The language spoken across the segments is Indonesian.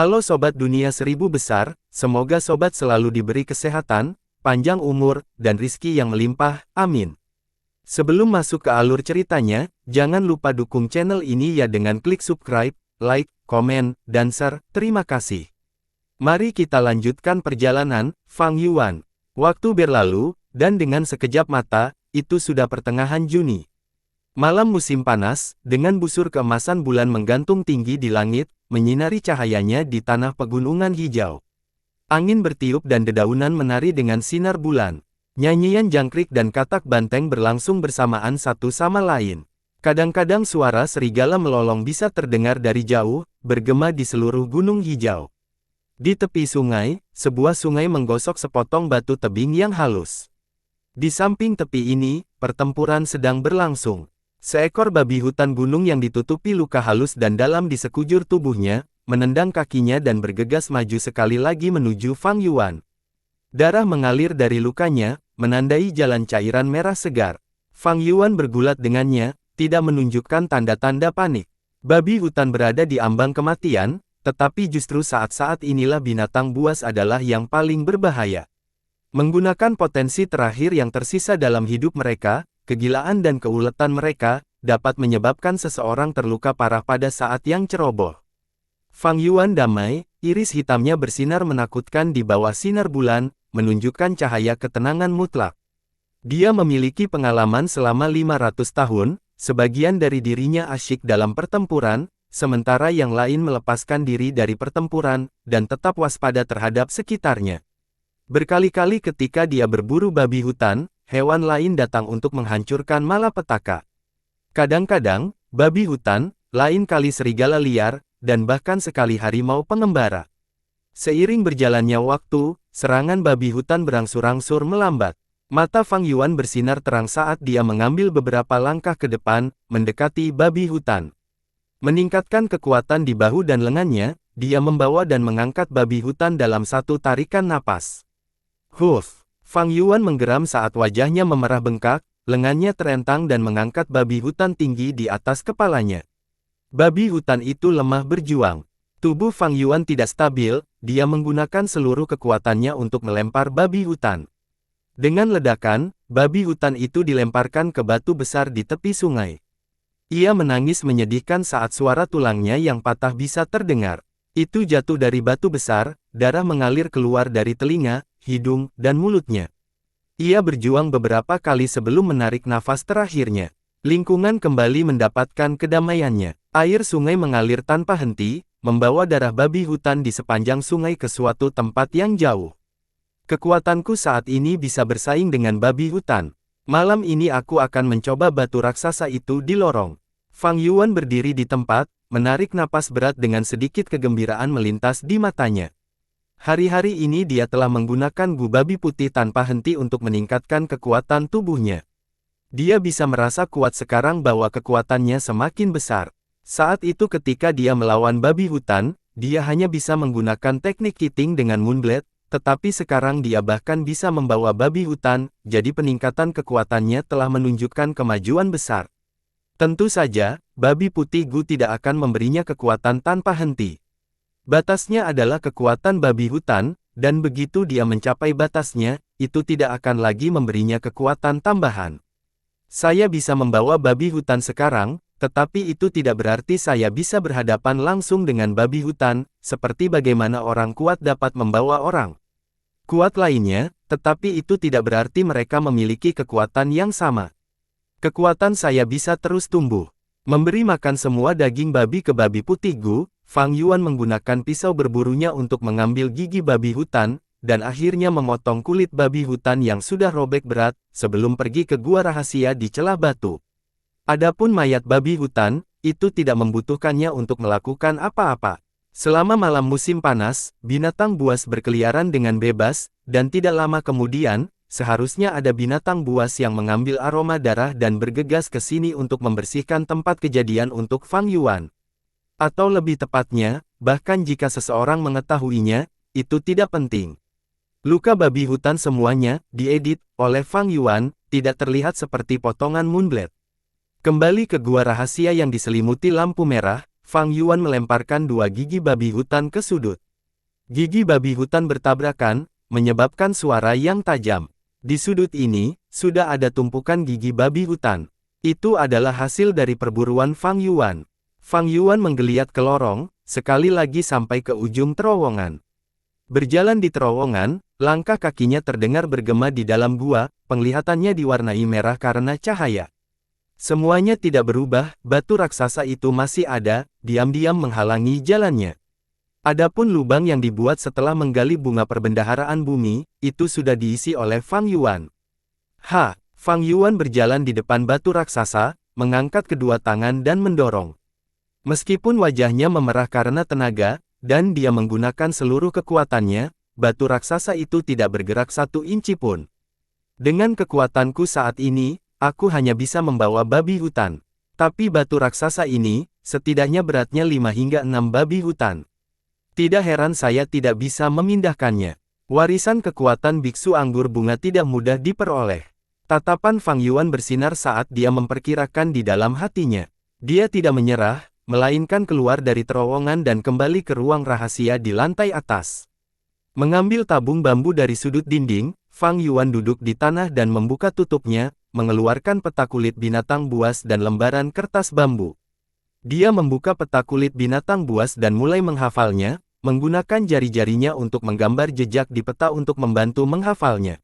Halo Sobat Dunia Seribu Besar, semoga Sobat selalu diberi kesehatan, panjang umur, dan rizki yang melimpah, amin. Sebelum masuk ke alur ceritanya, jangan lupa dukung channel ini ya dengan klik subscribe, like, komen, dan share, terima kasih. Mari kita lanjutkan perjalanan, Fang Yuan. Waktu berlalu, dan dengan sekejap mata, itu sudah pertengahan Juni. Malam musim panas, dengan busur keemasan bulan menggantung tinggi di langit, menyinari cahayanya di tanah pegunungan hijau. Angin bertiup dan dedaunan menari dengan sinar bulan. Nyanyian jangkrik dan katak banteng berlangsung bersamaan satu sama lain. Kadang-kadang suara serigala melolong bisa terdengar dari jauh, bergema di seluruh gunung hijau. Di tepi sungai, sebuah sungai menggosok sepotong batu tebing yang halus. Di samping tepi ini, pertempuran sedang berlangsung. Seekor babi hutan gunung yang ditutupi luka halus dan dalam di sekujur tubuhnya, menendang kakinya dan bergegas maju sekali lagi menuju Fang Yuan. Darah mengalir dari lukanya, menandai jalan cairan merah segar. Fang Yuan bergulat dengannya, tidak menunjukkan tanda-tanda panik. Babi hutan berada di ambang kematian, tetapi justru saat-saat inilah binatang buas adalah yang paling berbahaya. Menggunakan potensi terakhir yang tersisa dalam hidup mereka, kegilaan dan keuletan mereka, dapat menyebabkan seseorang terluka parah pada saat yang ceroboh. Fang Yuan damai, iris hitamnya bersinar menakutkan di bawah sinar bulan, menunjukkan cahaya ketenangan mutlak. Dia memiliki pengalaman selama 500 tahun, sebagian dari dirinya asyik dalam pertempuran, sementara yang lain melepaskan diri dari pertempuran, dan tetap waspada terhadap sekitarnya. Berkali-kali ketika dia berburu babi hutan, hewan lain datang untuk menghancurkan malapetaka. Kadang-kadang, babi hutan, lain kali serigala liar, dan bahkan sekali harimau pengembara. Seiring berjalannya waktu, serangan babi hutan berangsur-angsur melambat. Mata Fang Yuan bersinar terang saat dia mengambil beberapa langkah ke depan, mendekati babi hutan. Meningkatkan kekuatan di bahu dan lengannya, dia membawa dan mengangkat babi hutan dalam satu tarikan napas. Huff! Fang Yuan menggeram saat wajahnya memerah bengkak, lengannya terentang dan mengangkat babi hutan tinggi di atas kepalanya. Babi hutan itu lemah berjuang. Tubuh Fang Yuan tidak stabil, dia menggunakan seluruh kekuatannya untuk melempar babi hutan. Dengan ledakan, babi hutan itu dilemparkan ke batu besar di tepi sungai. Ia menangis menyedihkan saat suara tulangnya yang patah bisa terdengar. Itu jatuh dari batu besar, darah mengalir keluar dari telinga, hidung, dan mulutnya. Ia berjuang beberapa kali sebelum menarik nafas terakhirnya. Lingkungan kembali mendapatkan kedamaiannya. Air sungai mengalir tanpa henti, membawa darah babi hutan di sepanjang sungai ke suatu tempat yang jauh. Kekuatanku saat ini bisa bersaing dengan babi hutan. Malam ini aku akan mencoba batu raksasa itu di lorong. Fang Yuan berdiri di tempat, menarik napas berat dengan sedikit kegembiraan melintas di matanya. Hari-hari ini dia telah menggunakan gu babi putih tanpa henti untuk meningkatkan kekuatan tubuhnya. Dia bisa merasa kuat sekarang bahwa kekuatannya semakin besar. Saat itu ketika dia melawan babi hutan, dia hanya bisa menggunakan teknik kiting dengan Moonblade, tetapi sekarang dia bahkan bisa membawa babi hutan, jadi peningkatan kekuatannya telah menunjukkan kemajuan besar. Tentu saja, babi putih gu tidak akan memberinya kekuatan tanpa henti. Batasnya adalah kekuatan babi hutan, dan begitu dia mencapai batasnya, itu tidak akan lagi memberinya kekuatan tambahan. Saya bisa membawa babi hutan sekarang, tetapi itu tidak berarti saya bisa berhadapan langsung dengan babi hutan, seperti bagaimana orang kuat dapat membawa orang kuat lainnya, tetapi itu tidak berarti mereka memiliki kekuatan yang sama. Kekuatan saya bisa terus tumbuh. Memberi makan semua daging babi ke babi putih gu, Fang Yuan menggunakan pisau berburunya untuk mengambil gigi babi hutan, dan akhirnya memotong kulit babi hutan yang sudah robek berat, sebelum pergi ke gua rahasia di celah batu. Adapun mayat babi hutan, itu tidak membutuhkannya untuk melakukan apa-apa. Selama malam musim panas, binatang buas berkeliaran dengan bebas, dan tidak lama kemudian, seharusnya ada binatang buas yang mengambil aroma darah dan bergegas ke sini untuk membersihkan tempat kejadian untuk Fang Yuan. Atau lebih tepatnya, bahkan jika seseorang mengetahuinya, itu tidak penting. Luka babi hutan semuanya, diedit oleh Fang Yuan, tidak terlihat seperti potongan Moonblade. Kembali ke gua rahasia yang diselimuti lampu merah, Fang Yuan melemparkan dua gigi babi hutan ke sudut. Gigi babi hutan bertabrakan, menyebabkan suara yang tajam. Di sudut ini, sudah ada tumpukan gigi babi hutan. Itu adalah hasil dari perburuan Fang Yuan. Fang Yuan menggeliat ke lorong, sekali lagi sampai ke ujung terowongan. Berjalan di terowongan, langkah kakinya terdengar bergema di dalam gua, penglihatannya diwarnai merah karena cahaya. Semuanya tidak berubah, batu raksasa itu masih ada, diam-diam menghalangi jalannya. Adapun lubang yang dibuat setelah menggali bunga perbendaharaan bumi, itu sudah diisi oleh Fang Yuan. Fang Yuan berjalan di depan batu raksasa, mengangkat kedua tangan dan mendorong. Meskipun wajahnya memerah karena tenaga, dan dia menggunakan seluruh kekuatannya, batu raksasa itu tidak bergerak 1 inci pun. Dengan kekuatanku saat ini, aku hanya bisa membawa babi hutan. Tapi batu raksasa ini, setidaknya beratnya 5 hingga 6 babi hutan. Tidak heran saya tidak bisa memindahkannya. Warisan kekuatan biksu anggur bunga tidak mudah diperoleh. Tatapan Fang Yuan bersinar saat dia memperkirakan di dalam hatinya. Dia tidak menyerah, melainkan keluar dari terowongan dan kembali ke ruang rahasia di lantai atas. Mengambil tabung bambu dari sudut dinding, Fang Yuan duduk di tanah dan membuka tutupnya, mengeluarkan peta kulit binatang buas dan lembaran kertas bambu. Dia membuka peta kulit binatang buas dan mulai menghafalnya, menggunakan jari-jarinya untuk menggambar jejak di peta untuk membantu menghafalnya.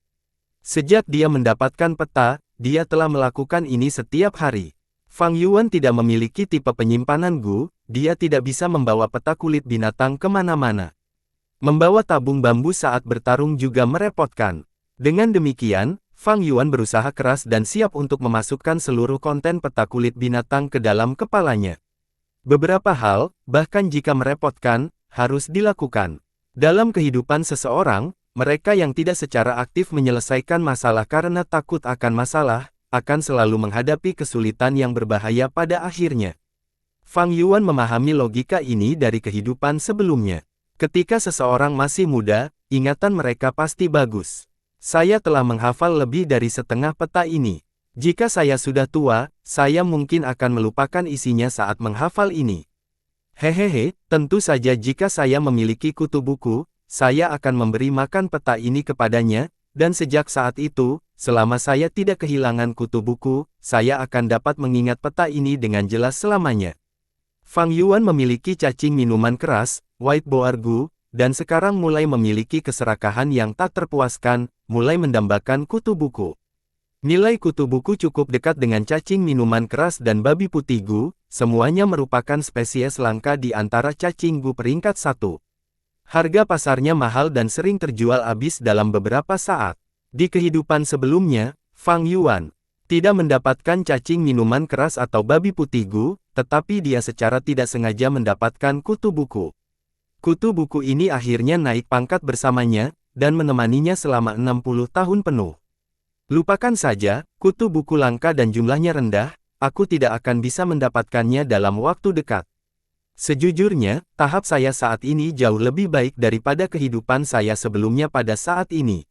Sejak dia mendapatkan peta, dia telah melakukan ini setiap hari. Fang Yuan tidak memiliki tipe penyimpanan Gu, dia tidak bisa membawa peta kulit binatang kemana-mana. Membawa tabung bambu saat bertarung juga merepotkan. Dengan demikian, Fang Yuan berusaha keras dan siap untuk memasukkan seluruh konten peta kulit binatang ke dalam kepalanya. Beberapa hal, bahkan jika merepotkan, harus dilakukan. Dalam kehidupan seseorang, mereka yang tidak secara aktif menyelesaikan masalah karena takut akan masalah, akan selalu menghadapi kesulitan yang berbahaya pada akhirnya. Fang Yuan memahami logika ini dari kehidupan sebelumnya. Ketika seseorang masih muda, ingatan mereka pasti bagus. Saya telah menghafal lebih dari setengah peta ini. Jika saya sudah tua, saya mungkin akan melupakan isinya saat menghafal ini. Hehehe, tentu saja jika saya memiliki kutu buku, saya akan memberi makan peta ini kepadanya, dan sejak saat itu, selama saya tidak kehilangan kutu buku, saya akan dapat mengingat peta ini dengan jelas selamanya. Fang Yuan memiliki cacing minuman keras, White Boar Gu, dan sekarang mulai memiliki keserakahan yang tak terpuaskan, mulai mendambakan kutu buku. Nilai kutu buku cukup dekat dengan cacing minuman keras dan babi putih Gu, semuanya merupakan spesies langka di antara cacing Gu peringkat 1. Harga pasarnya mahal dan sering terjual habis dalam beberapa saat. Di kehidupan sebelumnya, Fang Yuan tidak mendapatkan cacing minuman keras atau babi putih Gu, tetapi dia secara tidak sengaja mendapatkan kutu buku. Kutu buku ini akhirnya naik pangkat bersamanya, dan menemaninya selama 60 tahun penuh. Lupakan saja, kutu buku langka dan jumlahnya rendah, aku tidak akan bisa mendapatkannya dalam waktu dekat. Sejujurnya, tahap saya saat ini jauh lebih baik daripada kehidupan saya sebelumnya pada saat ini.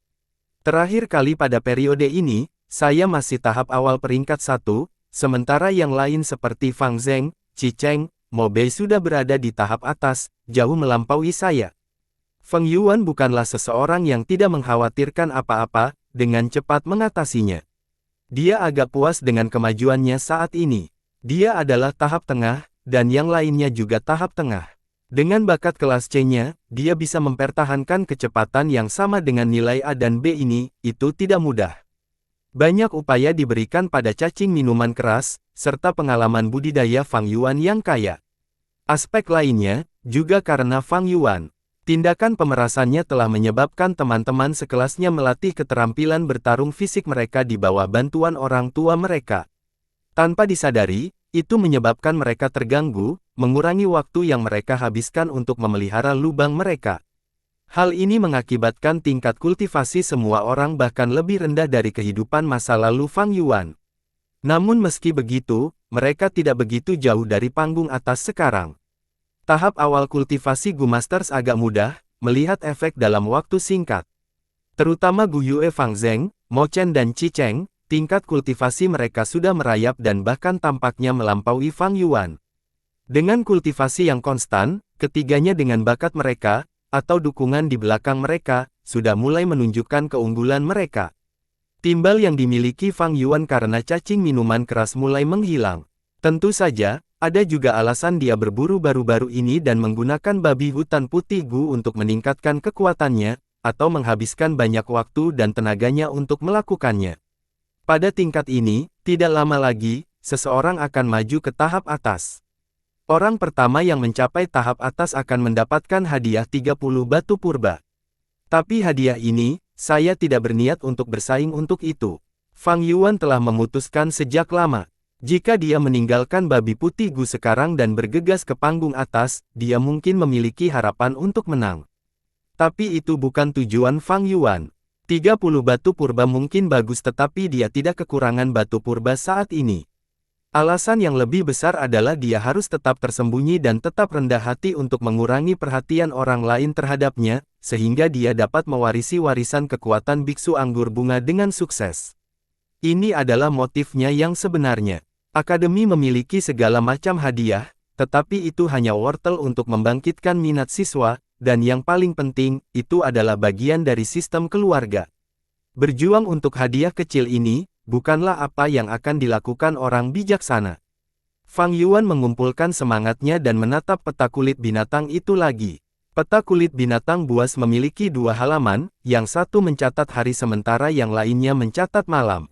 Terakhir kali pada periode ini, saya masih tahap awal peringkat 1, sementara yang lain seperti Fang Zheng, Qi Cheng, Mo Bei sudah berada di tahap atas, jauh melampaui saya. Feng Yuan bukanlah seseorang yang tidak mengkhawatirkan apa-apa, dengan cepat mengatasinya. Dia agak puas dengan kemajuannya saat ini. Dia adalah tahap tengah, dan yang lainnya juga tahap tengah. Dengan bakat kelas C-nya, dia bisa mempertahankan kecepatan yang sama dengan nilai A dan B ini, itu tidak mudah. Banyak upaya diberikan pada cacing minuman keras, serta pengalaman budidaya Fang Yuan yang kaya. Aspek lainnya, juga karena Fang Yuan. Tindakan pemerasannya telah menyebabkan teman-teman sekelasnya melatih keterampilan bertarung fisik mereka di bawah bantuan orang tua mereka. Tanpa disadari, itu menyebabkan mereka terganggu, mengurangi waktu yang mereka habiskan untuk memelihara lubang mereka. Hal ini mengakibatkan tingkat kultivasi semua orang bahkan lebih rendah dari kehidupan masa lalu Fang Yuan. Namun meski begitu, mereka tidak begitu jauh dari panggung atas sekarang. Tahap awal kultivasi Gu Masters agak mudah, melihat efek dalam waktu singkat. Terutama Gu Yue Fang Zheng, Mo Chen dan Qi Cheng, tingkat kultivasi mereka sudah merayap dan bahkan tampaknya melampaui Fang Yuan. Dengan kultivasi yang konstan, ketiganya dengan bakat mereka, atau dukungan di belakang mereka, sudah mulai menunjukkan keunggulan mereka. Timbal yang dimiliki Fang Yuan karena cacing minuman keras mulai menghilang. Tentu saja, ada juga alasan dia berburu baru-baru ini dan menggunakan babi hutan putih Gu untuk meningkatkan kekuatannya, atau menghabiskan banyak waktu dan tenaganya untuk melakukannya. Pada tingkat ini, tidak lama lagi, seseorang akan maju ke tahap atas. Orang pertama yang mencapai tahap atas akan mendapatkan hadiah 30 batu purba. Tapi hadiah ini, saya tidak berniat untuk bersaing untuk itu. Fang Yuan telah memutuskan sejak lama. Jika dia meninggalkan babi putih Gu sekarang dan bergegas ke panggung atas, dia mungkin memiliki harapan untuk menang. Tapi itu bukan tujuan Fang Yuan. 30 batu purba mungkin bagus tetapi dia tidak kekurangan batu purba saat ini. Alasan yang lebih besar adalah dia harus tetap tersembunyi dan tetap rendah hati untuk mengurangi perhatian orang lain terhadapnya, sehingga dia dapat mewarisi warisan kekuatan biksu anggur bunga dengan sukses. Ini adalah motifnya yang sebenarnya. Akademi memiliki segala macam hadiah, tetapi itu hanya wortel untuk membangkitkan minat siswa, dan yang paling penting, itu adalah bagian dari sistem keluarga. Berjuang untuk hadiah kecil ini, bukanlah apa yang akan dilakukan orang bijaksana. Fang Yuan mengumpulkan semangatnya dan menatap peta kulit binatang itu lagi. Peta kulit binatang buas memiliki 2 halaman, yang satu mencatat hari sementara yang lainnya mencatat malam.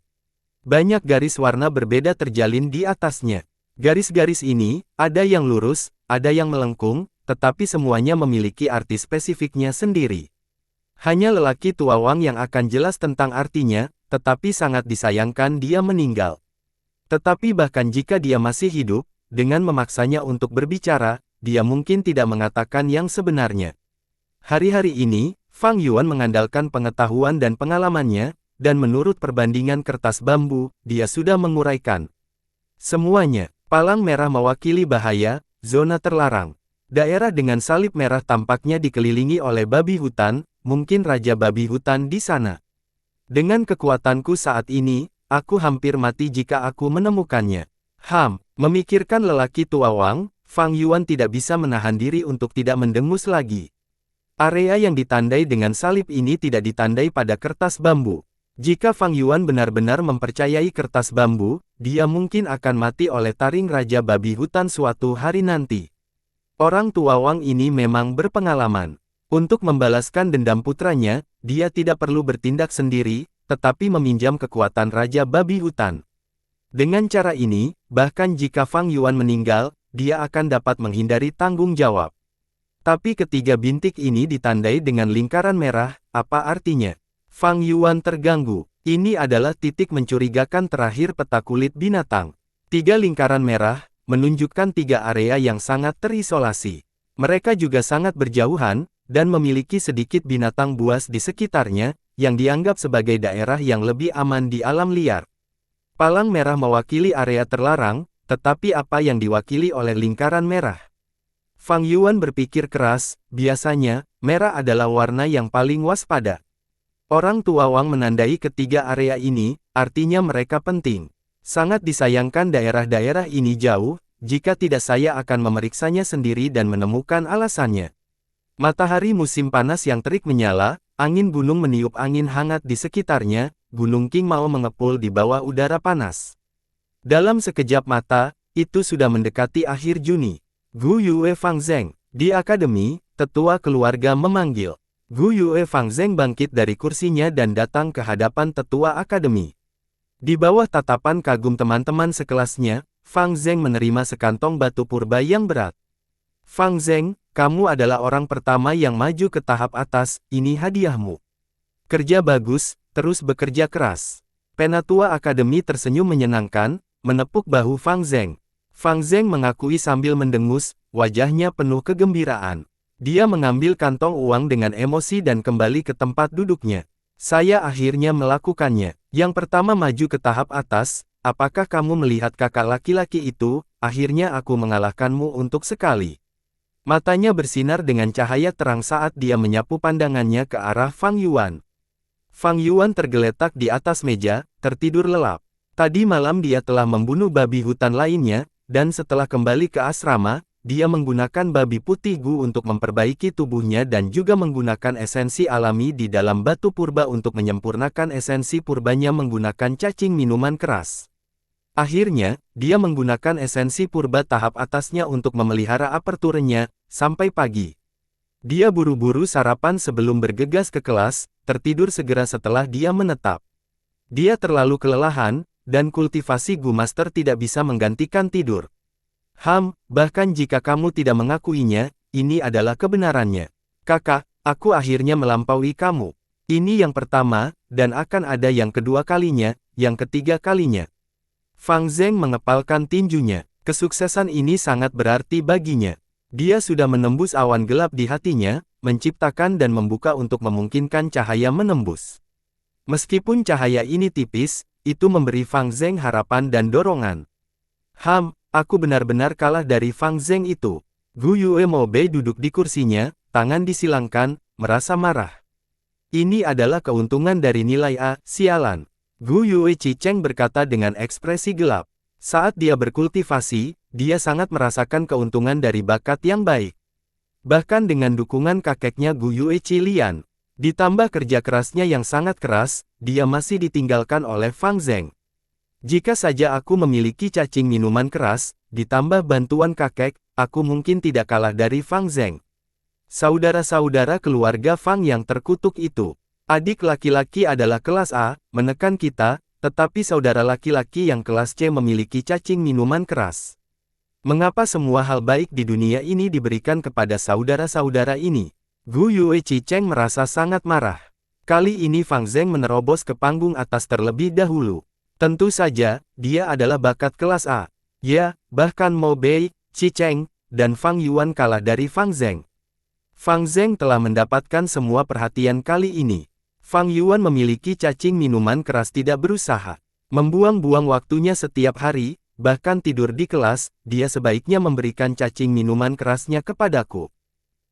Banyak garis warna berbeda terjalin di atasnya. Garis-garis ini, ada yang lurus, ada yang melengkung, tetapi semuanya memiliki arti spesifiknya sendiri. Hanya lelaki tua Wang yang akan jelas tentang artinya, tetapi sangat disayangkan dia meninggal. Tetapi bahkan jika dia masih hidup, dengan memaksanya untuk berbicara, dia mungkin tidak mengatakan yang sebenarnya. Hari-hari ini, Fang Yuan mengandalkan pengetahuan dan pengalamannya, dan menurut perbandingan kertas bambu, dia sudah menguraikan semuanya. Palang merah mewakili bahaya, zona terlarang. Daerah dengan salib merah tampaknya dikelilingi oleh babi hutan, mungkin raja babi hutan di sana. Dengan kekuatanku saat ini, aku hampir mati jika aku menemukannya. Memikirkan lelaki tua Wang, Fang Yuan tidak bisa menahan diri untuk tidak mendengus lagi. Area yang ditandai dengan salib ini tidak ditandai pada kertas bambu. Jika Fang Yuan benar-benar mempercayai kertas bambu, dia mungkin akan mati oleh taring raja babi hutan suatu hari nanti. Orang tua Wang ini memang berpengalaman. Untuk membalaskan dendam putranya, dia tidak perlu bertindak sendiri, tetapi meminjam kekuatan Raja Babi Hutan. Dengan cara ini, bahkan jika Fang Yuan meninggal, dia akan dapat menghindari tanggung jawab. Tapi ketiga bintik ini ditandai dengan lingkaran merah, apa artinya? Fang Yuan terganggu. Ini adalah titik mencurigakan terakhir peta kulit binatang. 3 lingkaran merah, menunjukkan 3 area yang sangat terisolasi. Mereka juga sangat berjauhan, dan memiliki sedikit binatang buas di sekitarnya, yang dianggap sebagai daerah yang lebih aman di alam liar. Palang merah mewakili area terlarang, tetapi apa yang diwakili oleh lingkaran merah? Fang Yuan berpikir keras, biasanya, merah adalah warna yang paling waspada. Orang tua Wang menandai ketiga area ini, artinya mereka penting. Sangat disayangkan daerah-daerah ini jauh, jika tidak saya akan memeriksanya sendiri dan menemukan alasannya. Matahari musim panas yang terik menyala, angin gunung meniup angin hangat di sekitarnya, Gunung King mau mengepul di bawah udara panas. Dalam sekejap mata, itu sudah mendekati akhir Juni. Gu Yue Fang Zeng, di akademi, tetua keluarga memanggil. Gu Yue Fang Zeng bangkit dari kursinya dan datang ke hadapan tetua akademi. Di bawah tatapan kagum teman-teman sekelasnya, Fang Zeng menerima sekantong batu purba yang berat. Fang Zeng, kamu adalah orang pertama yang maju ke tahap atas, ini hadiahmu. Kerja bagus, terus bekerja keras. Penatua akademi tersenyum menyenangkan, menepuk bahu Fang Zeng. Fang Zeng mengakui sambil mendengus, wajahnya penuh kegembiraan. Dia mengambil kantong uang dengan emosi dan kembali ke tempat duduknya. Saya akhirnya melakukannya. Yang pertama maju ke tahap atas, apakah kamu melihat kakak laki-laki itu? Akhirnya aku mengalahkanmu untuk sekali. Matanya bersinar dengan cahaya terang saat dia menyapu pandangannya ke arah Fang Yuan. Fang Yuan tergeletak di atas meja, tertidur lelap. Tadi malam dia telah membunuh babi hutan lainnya, dan setelah kembali ke asrama, dia menggunakan babi putih Gu untuk memperbaiki tubuhnya dan juga menggunakan esensi alami di dalam batu purba untuk menyempurnakan esensi purbanya menggunakan cacing minuman keras. Akhirnya, dia menggunakan esensi purba tahap atasnya untuk memelihara aperturenya, sampai pagi. Dia buru-buru sarapan sebelum bergegas ke kelas, tertidur segera setelah dia menetap. Dia terlalu kelelahan, dan kultivasi Gu Master tidak bisa menggantikan tidur. Bahkan jika kamu tidak mengakuinya, ini adalah kebenarannya. Kakak, aku akhirnya melampaui kamu. Ini yang pertama, dan akan ada yang kedua kalinya, yang ketiga kalinya. Fang Zheng mengepalkan tinjunya. Kesuksesan ini sangat berarti baginya. Dia sudah menembus awan gelap di hatinya, menciptakan dan membuka untuk memungkinkan cahaya menembus. Meskipun cahaya ini tipis, itu memberi Fang Zheng harapan dan dorongan. Aku benar-benar kalah dari Fang Zheng itu. Gu Yue Mobe duduk di kursinya, tangan disilangkan, merasa marah. Ini adalah keuntungan dari nilai A, sialan. Gu Yue Chicheng berkata dengan ekspresi gelap. Saat dia berkultivasi, dia sangat merasakan keuntungan dari bakat yang baik. Bahkan dengan dukungan kakeknya Gu Yue Chilian. Ditambah kerja kerasnya yang sangat keras, dia masih ditinggalkan oleh Fang Zheng. Jika saja aku memiliki cacing minuman keras, ditambah bantuan kakek, aku mungkin tidak kalah dari Fang Zheng. Saudara-saudara keluarga Fang yang terkutuk itu. Adik laki-laki adalah kelas A, menekan kita, tetapi saudara laki-laki yang kelas C memiliki cacing minuman keras. Mengapa semua hal baik di dunia ini diberikan kepada saudara-saudara ini? Gu Yue Chicheng merasa sangat marah. Kali ini Fang Zheng menerobos ke panggung atas terlebih dahulu. Tentu saja, dia adalah bakat kelas A. Ya, bahkan Mo Bei, Chicheng, dan Fang Yuan kalah dari Fang Zheng. Fang Zheng telah mendapatkan semua perhatian kali ini. Fang Yuan memiliki cacing minuman keras tidak berusaha. Membuang-buang waktunya setiap hari, bahkan tidur di kelas, dia sebaiknya memberikan cacing minuman kerasnya kepadaku.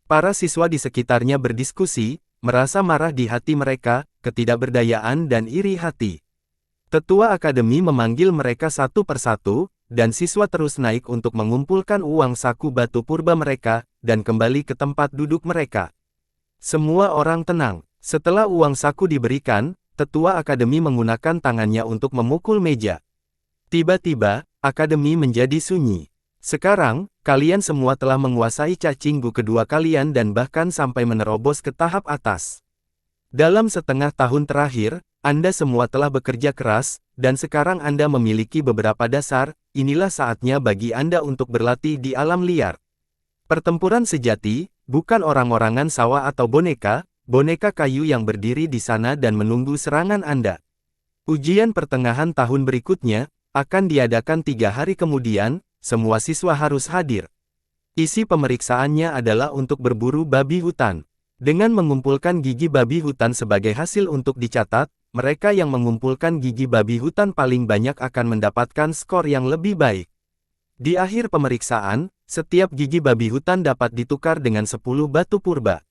Para siswa di sekitarnya berdiskusi, merasa marah di hati mereka, ketidakberdayaan dan iri hati. Tetua akademi memanggil mereka satu persatu, dan siswa terus naik untuk mengumpulkan uang saku batu purba mereka, dan kembali ke tempat duduk mereka. Semua orang tenang. Setelah uang saku diberikan, tetua akademi menggunakan tangannya untuk memukul meja. Tiba-tiba, akademi menjadi sunyi. Sekarang, kalian semua telah menguasai cacing Gu kedua kalian dan bahkan sampai menerobos ke tahap atas. Dalam setengah tahun terakhir, Anda semua telah bekerja keras, dan sekarang Anda memiliki beberapa dasar, inilah saatnya bagi Anda untuk berlatih di alam liar. Pertempuran sejati, bukan orang-orangan sawah atau boneka kayu yang berdiri di sana dan menunggu serangan Anda. Ujian pertengahan tahun berikutnya, akan diadakan 3 hari kemudian, semua siswa harus hadir. Isi pemeriksaannya adalah untuk berburu babi hutan. Dengan mengumpulkan gigi babi hutan sebagai hasil untuk dicatat, mereka yang mengumpulkan gigi babi hutan paling banyak akan mendapatkan skor yang lebih baik. Di akhir pemeriksaan, setiap gigi babi hutan dapat ditukar dengan 10 batu purba.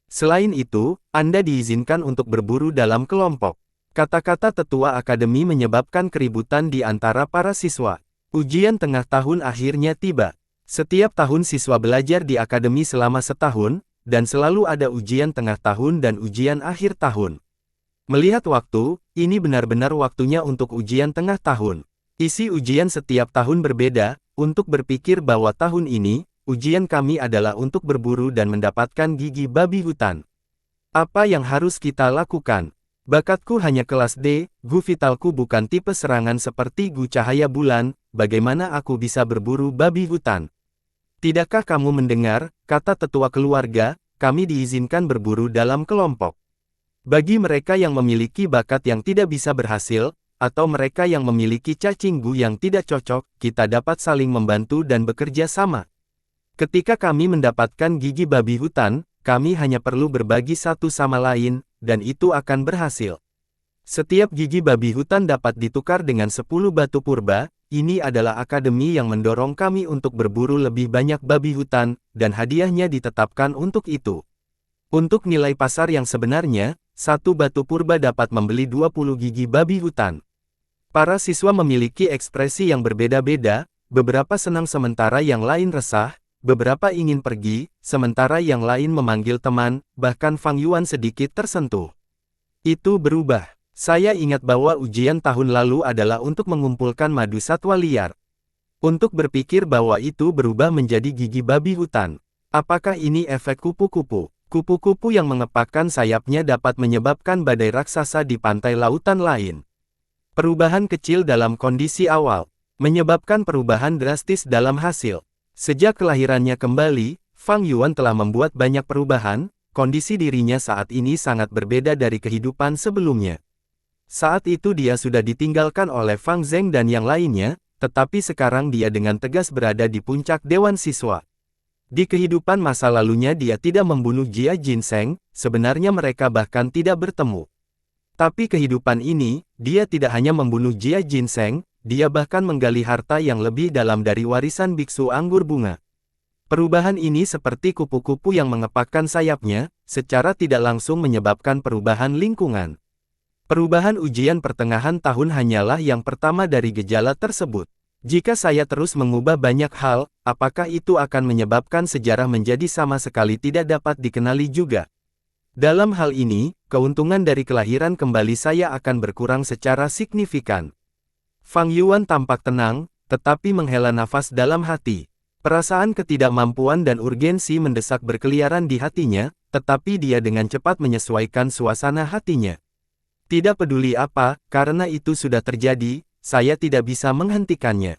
Selain itu, Anda diizinkan untuk berburu dalam kelompok. Kata-kata tetua akademi menyebabkan keributan di antara para siswa. Ujian tengah tahun akhirnya tiba. Setiap tahun siswa belajar di akademi selama setahun, dan selalu ada ujian tengah tahun dan ujian akhir tahun. Melihat waktu, ini benar-benar waktunya untuk ujian tengah tahun. Isi ujian setiap tahun berbeda, untuk berpikir bahwa tahun ini, ujian kami adalah untuk berburu dan mendapatkan gigi babi hutan. Apa yang harus kita lakukan? Bakatku hanya kelas D, Gu vitalku bukan tipe serangan seperti Gu cahaya bulan, bagaimana aku bisa berburu babi hutan? Tidakkah kamu mendengar, kata tetua keluarga, kami diizinkan berburu dalam kelompok. Bagi mereka yang memiliki bakat yang tidak bisa berhasil, atau mereka yang memiliki cacing Gu yang tidak cocok, kita dapat saling membantu dan bekerja sama. Ketika kami mendapatkan gigi babi hutan, kami hanya perlu berbagi satu sama lain, dan itu akan berhasil. Setiap gigi babi hutan dapat ditukar dengan 10 batu purba. Ini adalah akademi yang mendorong kami untuk berburu lebih banyak babi hutan, dan hadiahnya ditetapkan untuk itu. Untuk nilai pasar yang sebenarnya, 1 batu purba dapat membeli 20 gigi babi hutan. Para siswa memiliki ekspresi yang berbeda-beda, beberapa senang sementara yang lain resah, beberapa ingin pergi, sementara yang lain memanggil teman, bahkan Fang Yuan sedikit tersentuh. Itu berubah. Saya ingat bahwa ujian tahun lalu adalah untuk mengumpulkan madu satwa liar. Untuk berpikir bahwa itu berubah menjadi gigi babi hutan. Apakah ini efek kupu-kupu? Kupu-kupu yang mengepakkan sayapnya dapat menyebabkan badai raksasa di pantai lautan lain. Perubahan kecil dalam kondisi awal, menyebabkan perubahan drastis dalam hasil. Sejak kelahirannya kembali, Fang Yuan telah membuat banyak perubahan, kondisi dirinya saat ini sangat berbeda dari kehidupan sebelumnya. Saat itu dia sudah ditinggalkan oleh Fang Zheng dan yang lainnya, tetapi sekarang dia dengan tegas berada di puncak Dewan Siswa. Di kehidupan masa lalunya dia tidak membunuh Jia Jinseng, sebenarnya mereka bahkan tidak bertemu. Tapi kehidupan ini, dia tidak hanya membunuh Jia Jinseng, dia bahkan menggali harta yang lebih dalam dari warisan biksu anggur bunga. Perubahan ini seperti kupu-kupu yang mengepakkan sayapnya, secara tidak langsung menyebabkan perubahan lingkungan. Perubahan ujian pertengahan tahun hanyalah yang pertama dari gejala tersebut. Jika saya terus mengubah banyak hal, apakah itu akan menyebabkan sejarah menjadi sama sekali tidak dapat dikenali juga? Dalam hal ini, keuntungan dari kelahiran kembali saya akan berkurang secara signifikan. Fang Yuan tampak tenang, tetapi menghela nafas dalam hati. Perasaan ketidakmampuan dan urgensi mendesak berkeliaran di hatinya, tetapi dia dengan cepat menyesuaikan suasana hatinya. Tidak peduli apa, karena itu sudah terjadi, saya tidak bisa menghentikannya.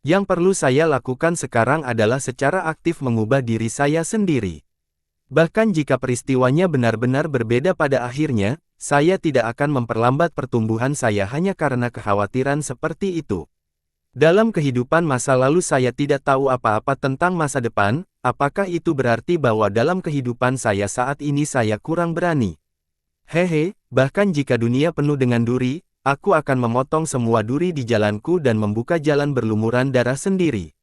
Yang perlu saya lakukan sekarang adalah secara aktif mengubah diri saya sendiri. Bahkan jika peristiwanya benar-benar berbeda pada akhirnya, saya tidak akan memperlambat pertumbuhan saya hanya karena kekhawatiran seperti itu. Dalam kehidupan masa lalu saya tidak tahu apa-apa tentang masa depan, apakah itu berarti bahwa dalam kehidupan saya saat ini saya kurang berani? Hehe, bahkan jika dunia penuh dengan duri, aku akan memotong semua duri di jalanku dan membuka jalan berlumuran darah sendiri.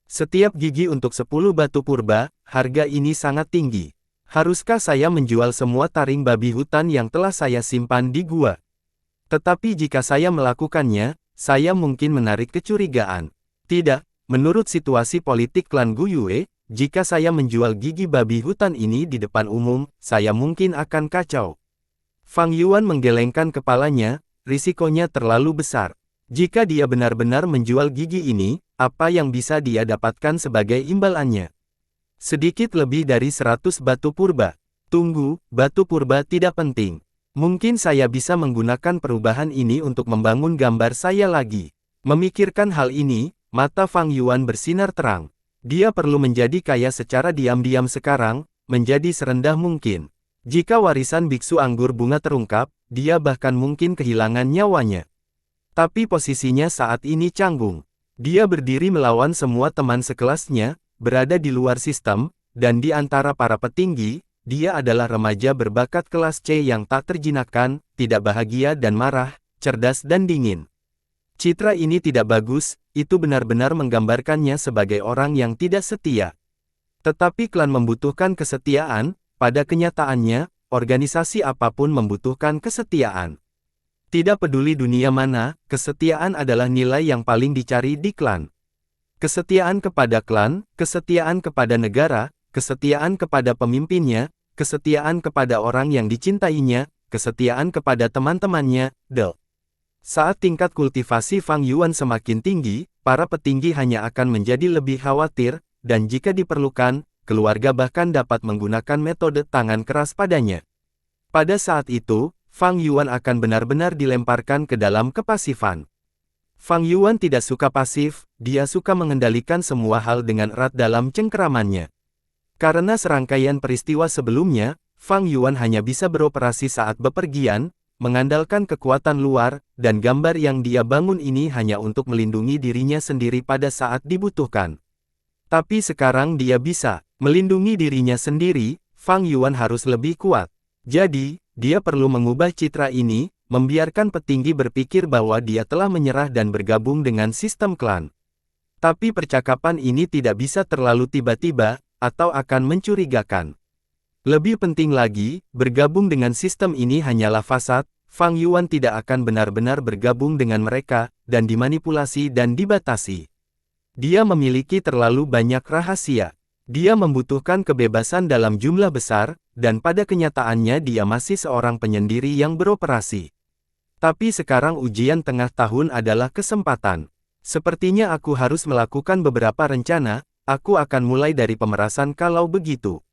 Setiap gigi untuk 10 batu purba, harga ini sangat tinggi. Haruskah saya menjual semua taring babi hutan yang telah saya simpan di gua? Tetapi jika saya melakukannya, saya mungkin menarik kecurigaan. Tidak, menurut situasi politik klan Gu Yue, jika saya menjual gigi babi hutan ini di depan umum, saya mungkin akan kacau. Fang Yuan menggelengkan kepalanya, risikonya terlalu besar. Jika dia benar-benar menjual gigi ini, apa yang bisa dia dapatkan sebagai imbalannya? Sedikit lebih dari 100 batu purba. Tunggu, batu purba tidak penting. Mungkin saya bisa menggunakan perubahan ini untuk membangun gambar saya lagi. Memikirkan hal ini, mata Fang Yuan bersinar terang. Dia perlu menjadi kaya secara diam-diam sekarang, menjadi serendah mungkin. Jika warisan biksu anggur bunga terungkap, dia bahkan mungkin kehilangan nyawanya. Tapi posisinya saat ini canggung. Dia berdiri melawan semua teman sekelasnya, berada di luar sistem, dan di antara para petinggi, dia adalah remaja berbakat kelas C yang tak terjinakkan, tidak bahagia dan marah, cerdas dan dingin. Citra ini tidak bagus, itu benar-benar menggambarkannya sebagai orang yang tidak setia. Tetapi klan membutuhkan kesetiaan. Pada kenyataannya, organisasi apapun membutuhkan kesetiaan. Tidak peduli dunia mana, kesetiaan adalah nilai yang paling dicari di klan. Kesetiaan kepada klan, kesetiaan kepada negara, kesetiaan kepada pemimpinnya, kesetiaan kepada orang yang dicintainya, kesetiaan kepada teman-temannya, Saat tingkat kultivasi Fang Yuan semakin tinggi, para petinggi hanya akan menjadi lebih khawatir, dan jika diperlukan, keluarga bahkan dapat menggunakan metode tangan keras padanya. Pada saat itu, Fang Yuan akan benar-benar dilemparkan ke dalam kepasifan. Fang Yuan tidak suka pasif, dia suka mengendalikan semua hal dengan erat dalam cengkeramannya. Karena serangkaian peristiwa sebelumnya, Fang Yuan hanya bisa beroperasi saat bepergian, mengandalkan kekuatan luar, dan gambar yang dia bangun ini hanya untuk melindungi dirinya sendiri pada saat dibutuhkan. Tapi sekarang dia bisa melindungi dirinya sendiri, Fang Yuan harus lebih kuat. Jadi, dia perlu mengubah citra ini, membiarkan petinggi berpikir bahwa dia telah menyerah dan bergabung dengan sistem klan. Tapi percakapan ini tidak bisa terlalu tiba-tiba, atau akan mencurigakan. Lebih penting lagi, bergabung dengan sistem ini hanyalah fasad, Fang Yuan tidak akan benar-benar bergabung dengan mereka, dan dimanipulasi dan dibatasi. Dia memiliki terlalu banyak rahasia. Dia membutuhkan kebebasan dalam jumlah besar, dan pada kenyataannya dia masih seorang penyendiri yang beroperasi. Tapi sekarang ujian tengah tahun adalah kesempatan. Sepertinya aku harus melakukan beberapa rencana, aku akan mulai dari pemerasan kalau begitu.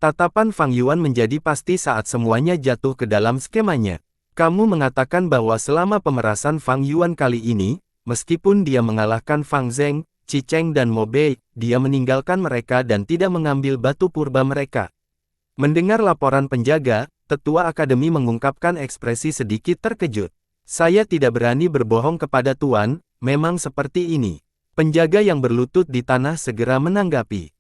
Tatapan Fang Yuan menjadi pasti saat semuanya jatuh ke dalam skemanya. Kamu mengatakan bahwa selama pemerasan Fang Yuan kali ini, meskipun dia mengalahkan Fang Zheng, Qi Cheng dan Mo Bei, dia meninggalkan mereka dan tidak mengambil batu purba mereka. Mendengar laporan penjaga, tetua akademi mengungkapkan ekspresi sedikit terkejut. Saya tidak berani berbohong kepada Tuan, memang seperti ini. Penjaga yang berlutut di tanah segera menanggapi.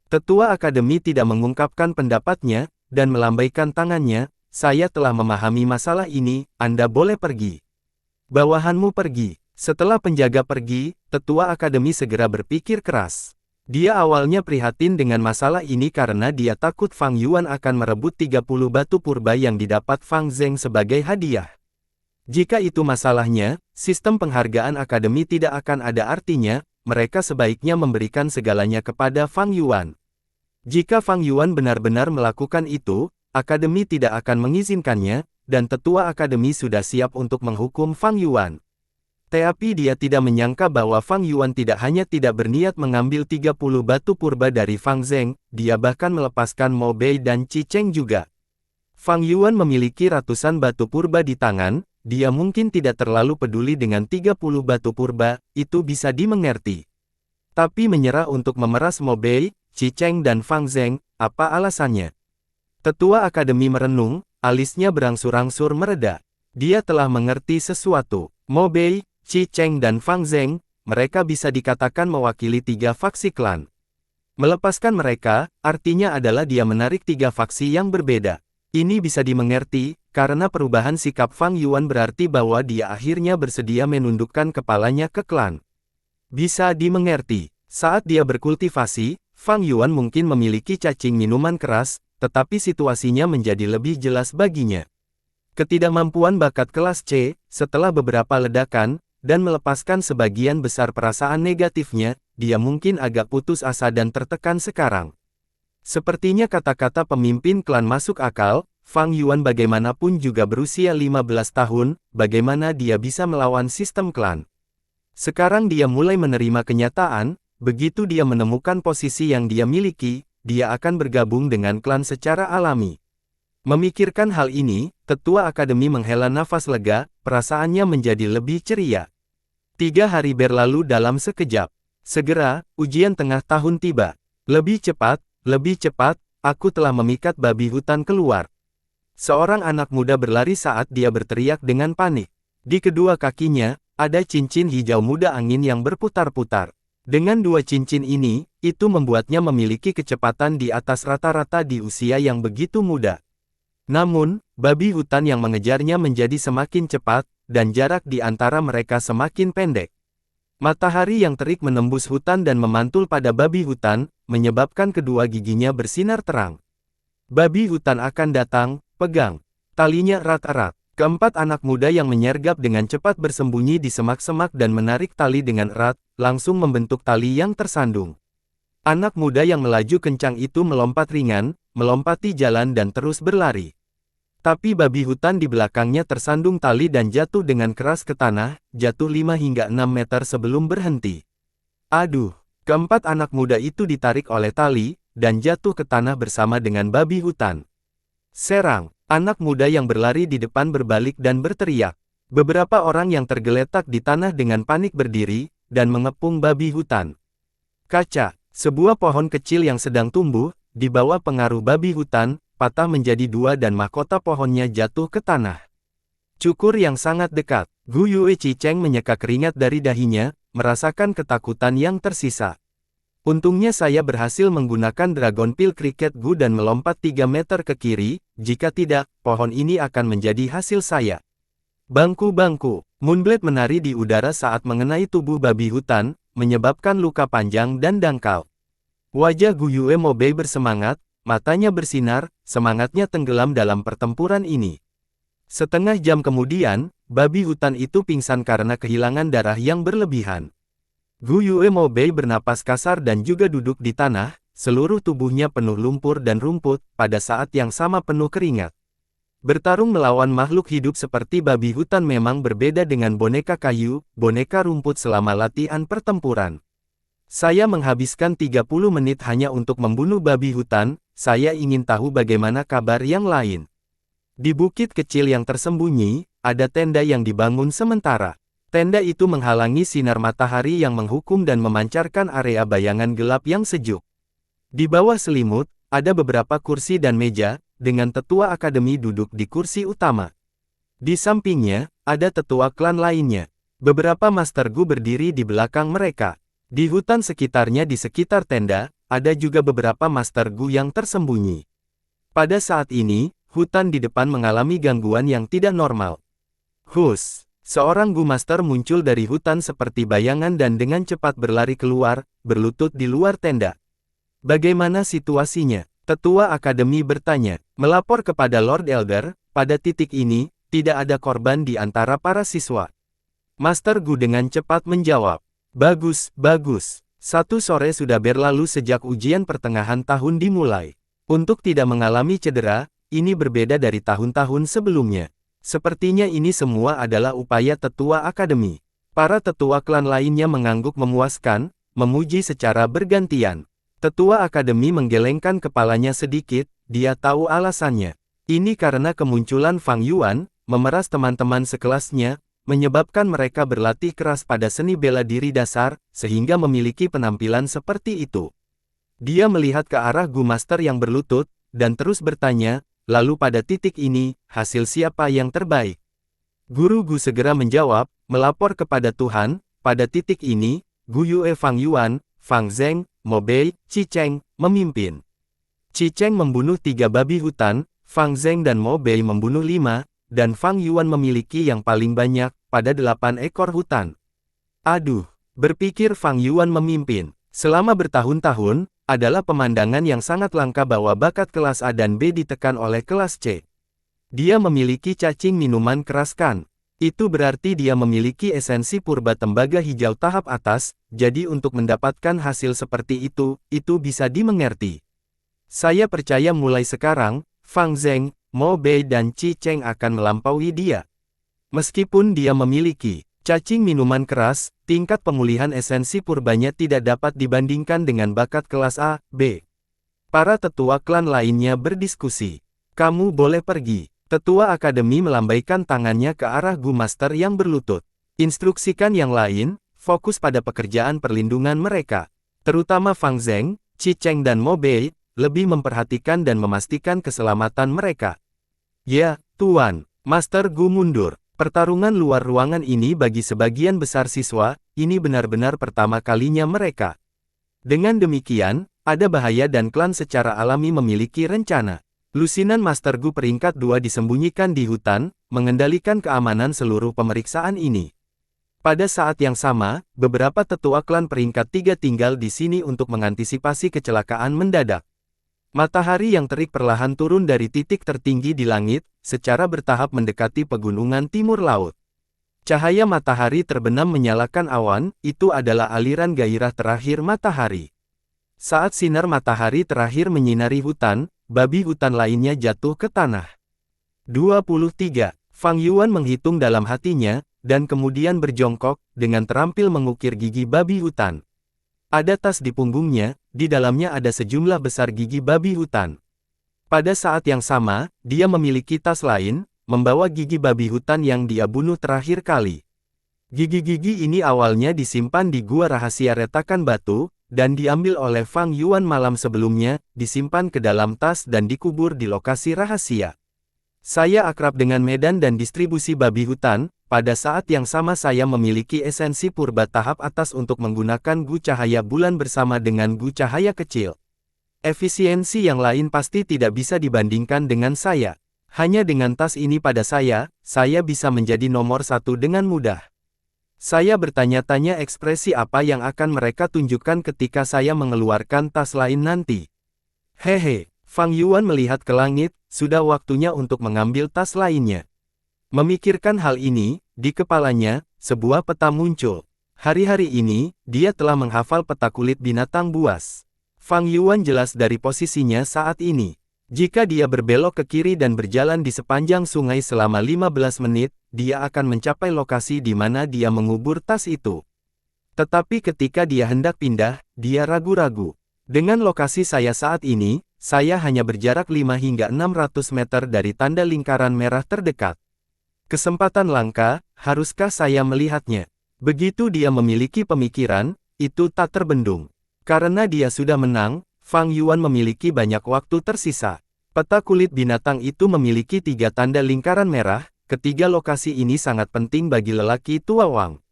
Tetua akademi tidak mengungkapkan pendapatnya, dan melambaikan tangannya, saya telah memahami masalah ini, Anda boleh pergi. Bawahanmu pergi. Setelah penjaga pergi, tetua akademi segera berpikir keras. Dia awalnya prihatin dengan masalah ini karena dia takut Fang Yuan akan merebut 30 batu purba yang didapat Fang Zheng sebagai hadiah. Jika itu masalahnya, sistem penghargaan akademi tidak akan ada artinya, mereka sebaiknya memberikan segalanya kepada Fang Yuan. Jika Fang Yuan benar-benar melakukan itu, akademi tidak akan mengizinkannya, dan tetua akademi sudah siap untuk menghukum Fang Yuan. Tapi dia tidak menyangka bahwa Fang Yuan tidak hanya tidak berniat mengambil 30 batu purba dari Fang Zheng, dia bahkan melepaskan Mo Bei dan Qi Cheng juga. Fang Yuan memiliki ratusan batu purba di tangan, dia mungkin tidak terlalu peduli dengan 30 batu purba, itu bisa dimengerti. Tapi menyerah untuk memeras Mo Bei, Qi Cheng dan Fang Zheng, apa alasannya? Tetua akademi merenung, alisnya berangsur-angsur mereda. Dia telah mengerti sesuatu. Mo Bei, Qi Cheng dan Fang Zheng, mereka bisa dikatakan mewakili 3 faksi klan. Melepaskan mereka, artinya adalah dia menarik 3 faksi yang berbeda. Ini bisa dimengerti, karena perubahan sikap Fang Yuan berarti bahwa dia akhirnya bersedia menundukkan kepalanya ke klan. Bisa dimengerti, saat dia berkultivasi, Fang Yuan mungkin memiliki cacing minuman keras, tetapi situasinya menjadi lebih jelas baginya. Ketidakmampuan bakat kelas C, setelah beberapa ledakan, dan melepaskan sebagian besar perasaan negatifnya, dia mungkin agak putus asa dan tertekan sekarang. Sepertinya kata-kata pemimpin klan masuk akal, Fang Yuan bagaimanapun juga berusia 15 tahun, bagaimana dia bisa melawan sistem klan. Sekarang dia mulai menerima kenyataan, begitu dia menemukan posisi yang dia miliki, dia akan bergabung dengan klan secara alami. Memikirkan hal ini, tetua akademi menghela nafas lega, perasaannya menjadi lebih ceria. 3 hari berlalu dalam sekejap. Segera, ujian tengah tahun tiba. Lebih cepat, aku telah memikat babi hutan keluar. Seorang anak muda berlari saat dia berteriak dengan panik. Di kedua kakinya, ada cincin hijau muda angin yang berputar-putar. Dengan 2 cincin ini, itu membuatnya memiliki kecepatan di atas rata-rata di usia yang begitu muda. Namun, babi hutan yang mengejarnya menjadi semakin cepat, dan jarak di antara mereka semakin pendek. Matahari yang terik menembus hutan dan memantul pada babi hutan, menyebabkan kedua giginya bersinar terang. Babi hutan akan datang, pegang. Talinya erat-erat. Keempat anak muda yang menyergap dengan cepat bersembunyi di semak-semak dan menarik tali dengan erat, langsung membentuk tali yang tersandung. Anak muda yang melaju kencang itu melompat ringan, melompati jalan dan terus berlari. Tapi babi hutan di belakangnya tersandung tali dan jatuh dengan keras ke tanah, jatuh 5 hingga 6 meter sebelum berhenti. Aduh, keempat anak muda itu ditarik oleh tali, dan jatuh ke tanah bersama dengan babi hutan. Serang, anak muda yang berlari di depan berbalik dan berteriak. Beberapa orang yang tergeletak di tanah dengan panik berdiri, dan mengepung babi hutan. Kaca, sebuah pohon kecil yang sedang tumbuh, di bawah pengaruh babi hutan, patah menjadi 2 dan mahkota pohonnya jatuh ke tanah. Cukur yang sangat dekat. Gu Yue Qi Cheng menyeka keringat dari dahinya, merasakan ketakutan yang tersisa. Untungnya saya berhasil menggunakan Dragon Peel Cricket Gu dan melompat 3 meter ke kiri, jika tidak, pohon ini akan menjadi hasil saya. Bangku-bangku, Moonblade menari di udara saat mengenai tubuh babi hutan, menyebabkan luka panjang dan dangkal. Wajah Gu Yue Mo Bei bersemangat, matanya bersinar, semangatnya tenggelam dalam pertempuran ini. Setengah jam kemudian, babi hutan itu pingsan karena kehilangan darah yang berlebihan. Gu Yue Mobei bernapas kasar dan juga duduk di tanah, seluruh tubuhnya penuh lumpur dan rumput, pada saat yang sama penuh keringat. Bertarung melawan makhluk hidup seperti babi hutan memang berbeda dengan boneka kayu, boneka rumput selama latihan pertempuran. Saya menghabiskan 30 menit hanya untuk membunuh babi hutan, saya ingin tahu bagaimana kabar yang lain. Di bukit kecil yang tersembunyi, ada tenda yang dibangun sementara. Tenda itu menghalangi sinar matahari yang menghukum dan memancarkan area bayangan gelap yang sejuk. Di bawah selimut, ada beberapa kursi dan meja, dengan tetua akademi duduk di kursi utama. Di sampingnya, ada tetua klan lainnya. Beberapa Master Gu berdiri di belakang mereka. Di hutan sekitarnya di sekitar tenda, ada juga beberapa Master Gu yang tersembunyi. Pada saat ini, hutan di depan mengalami gangguan yang tidak normal. Hus! Seorang Gu Master muncul dari hutan seperti bayangan dan dengan cepat berlari keluar, berlutut di luar tenda. Bagaimana situasinya? Tetua Akademi bertanya. Melapor kepada Lord Elder, pada titik ini, tidak ada korban di antara para siswa. Master Gu dengan cepat menjawab. Bagus, bagus. Satu sore sudah berlalu sejak ujian pertengahan tahun dimulai. Untuk tidak mengalami cedera, ini berbeda dari tahun-tahun sebelumnya. Sepertinya ini semua adalah upaya tetua akademi. Para tetua klan lainnya mengangguk memuaskan, memuji secara bergantian. Tetua akademi menggelengkan kepalanya sedikit, dia tahu alasannya. Ini karena kemunculan Fang Yuan, memeras teman-teman sekelasnya, menyebabkan mereka berlatih keras pada seni bela diri dasar, sehingga memiliki penampilan seperti itu. Dia melihat ke arah Gu Master yang berlutut, dan terus bertanya, lalu pada titik ini, hasil siapa yang terbaik? Guru Gu segera menjawab, melapor kepada Tuhan, pada titik ini, Gu Yue Fang Yuan, Fang Zheng, Mo Bei, Qi Cheng, memimpin. Qi Cheng membunuh 3 babi hutan, Fang Zheng dan Mo Bei membunuh 5, dan Fang Yuan memiliki yang paling banyak, pada 8 ekor hutan. Aduh, berpikir Fang Yuan memimpin. Selama bertahun-tahun, adalah pemandangan yang sangat langka bahwa bakat kelas A dan B ditekan oleh kelas C. Dia memiliki cacing minuman keras kan. Itu berarti dia memiliki esensi purba tembaga hijau tahap atas, jadi untuk mendapatkan hasil seperti itu bisa dimengerti. Saya percaya mulai sekarang, Fang Zheng, Mo Bei dan Qi Cheng akan melampaui dia. Meskipun dia memiliki cacing minuman keras, tingkat pemulihan esensi purbanya tidak dapat dibandingkan dengan bakat kelas A, B. Para tetua klan lainnya berdiskusi. Kamu boleh pergi. Tetua akademi melambaikan tangannya ke arah Gu Master yang berlutut. Instruksikan yang lain, fokus pada pekerjaan perlindungan mereka. Terutama Fang Zheng, Qi Cheng dan Mo Bei, lebih memperhatikan dan memastikan keselamatan mereka. Ya, Tuan. Master Gu mundur. Pertarungan luar ruangan ini bagi sebagian besar siswa, ini benar-benar pertama kalinya mereka. Dengan demikian, ada bahaya dan klan secara alami memiliki rencana. Lusinan Master Gu peringkat 2 disembunyikan di hutan, mengendalikan keamanan seluruh pemeriksaan ini. Pada saat yang sama, beberapa tetua klan peringkat 3 tinggal di sini untuk mengantisipasi kecelakaan mendadak. Matahari yang terik perlahan turun dari titik tertinggi di langit, secara bertahap mendekati pegunungan timur laut. Cahaya matahari terbenam menyalakan awan, itu adalah aliran gairah terakhir matahari. Saat sinar matahari terakhir menyinari hutan, babi hutan lainnya jatuh ke tanah. 23. Fang Yuan menghitung dalam hatinya, dan kemudian berjongkok, dengan terampil mengukir gigi babi hutan. Ada tas di punggungnya, di dalamnya ada sejumlah besar gigi babi hutan. Pada saat yang sama, dia memiliki tas lain, membawa gigi babi hutan yang dia bunuh terakhir kali. Gigi-gigi ini awalnya disimpan di gua rahasia retakan batu, dan diambil oleh Fang Yuan malam sebelumnya, disimpan ke dalam tas dan dikubur di lokasi rahasia. Saya akrab dengan medan dan distribusi babi hutan. Pada saat yang sama saya memiliki esensi purba tahap atas untuk menggunakan Gu Cahaya Bulan bersama dengan Gu Cahaya Kecil. Efisiensi yang lain pasti tidak bisa dibandingkan dengan saya. Hanya dengan tas ini pada saya bisa menjadi nomor 1 dengan mudah. Saya bertanya-tanya ekspresi apa yang akan mereka tunjukkan ketika saya mengeluarkan tas lain nanti. Hehe, Fang Yuan melihat ke langit, sudah waktunya untuk mengambil tas lainnya. Memikirkan hal ini, di kepalanya, sebuah peta muncul. Hari-hari ini, dia telah menghafal peta kulit binatang buas. Fang Yuan jelas dari posisinya saat ini. Jika dia berbelok ke kiri dan berjalan di sepanjang sungai selama 15 menit, dia akan mencapai lokasi di mana dia mengubur tas itu. Tetapi ketika dia hendak pindah, dia ragu-ragu. Dengan lokasi saya saat ini, saya hanya berjarak 5 hingga 600 meter dari tanda lingkaran merah terdekat. Kesempatan langka, haruskah saya melihatnya? Begitu dia memiliki pemikiran, itu tak terbendung. Karena dia sudah menang, Fang Yuan memiliki banyak waktu tersisa. Peta kulit binatang itu memiliki 3 tanda lingkaran merah, ketiga lokasi ini sangat penting bagi lelaki tua Wang.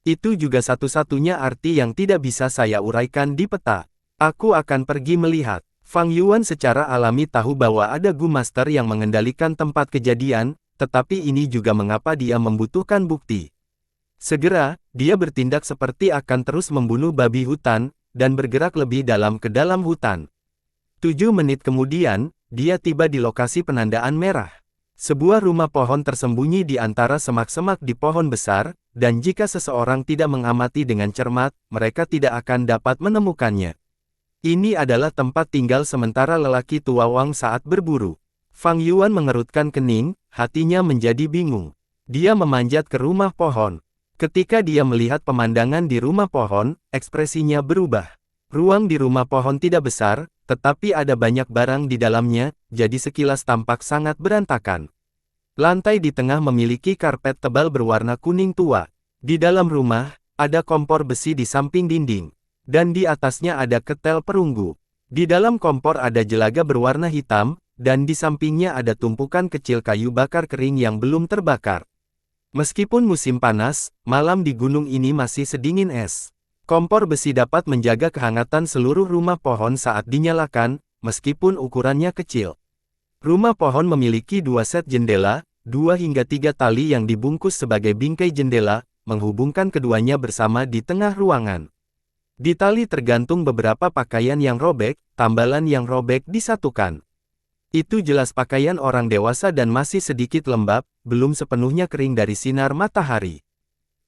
Itu juga satu-satunya arti yang tidak bisa saya uraikan di peta. Aku akan pergi melihat. Fang Yuan secara alami tahu bahwa ada Gu Master yang mengendalikan tempat kejadian, tetapi ini juga mengapa dia membutuhkan bukti. Segera, dia bertindak seperti akan terus membunuh babi hutan, dan bergerak lebih dalam ke dalam hutan. 7 menit kemudian, dia tiba di lokasi penandaan merah. Sebuah rumah pohon tersembunyi di antara semak-semak di pohon besar, dan jika seseorang tidak mengamati dengan cermat, mereka tidak akan dapat menemukannya. Ini adalah tempat tinggal sementara lelaki tua Wang saat berburu. Fang Yuan mengerutkan kening, hatinya menjadi bingung. Dia memanjat ke rumah pohon. Ketika dia melihat pemandangan di rumah pohon, ekspresinya berubah. Ruang di rumah pohon tidak besar, tetapi ada banyak barang di dalamnya, jadi sekilas tampak sangat berantakan. Lantai di tengah memiliki karpet tebal berwarna kuning tua. Di dalam rumah, ada kompor besi di samping dinding. Dan di atasnya ada ketel perunggu. Di dalam kompor ada jelaga berwarna hitam, dan di sampingnya ada tumpukan kecil kayu bakar kering yang belum terbakar. Meskipun musim panas, malam di gunung ini masih sedingin es. Kompor besi dapat menjaga kehangatan seluruh rumah pohon saat dinyalakan, meskipun ukurannya kecil. Rumah pohon memiliki 2 set jendela, 2 hingga 3 tali yang dibungkus sebagai bingkai jendela, menghubungkan keduanya bersama di tengah ruangan. Di tali tergantung beberapa pakaian yang robek, tambalan yang robek disatukan. Itu jelas pakaian orang dewasa dan masih sedikit lembab, belum sepenuhnya kering dari sinar matahari.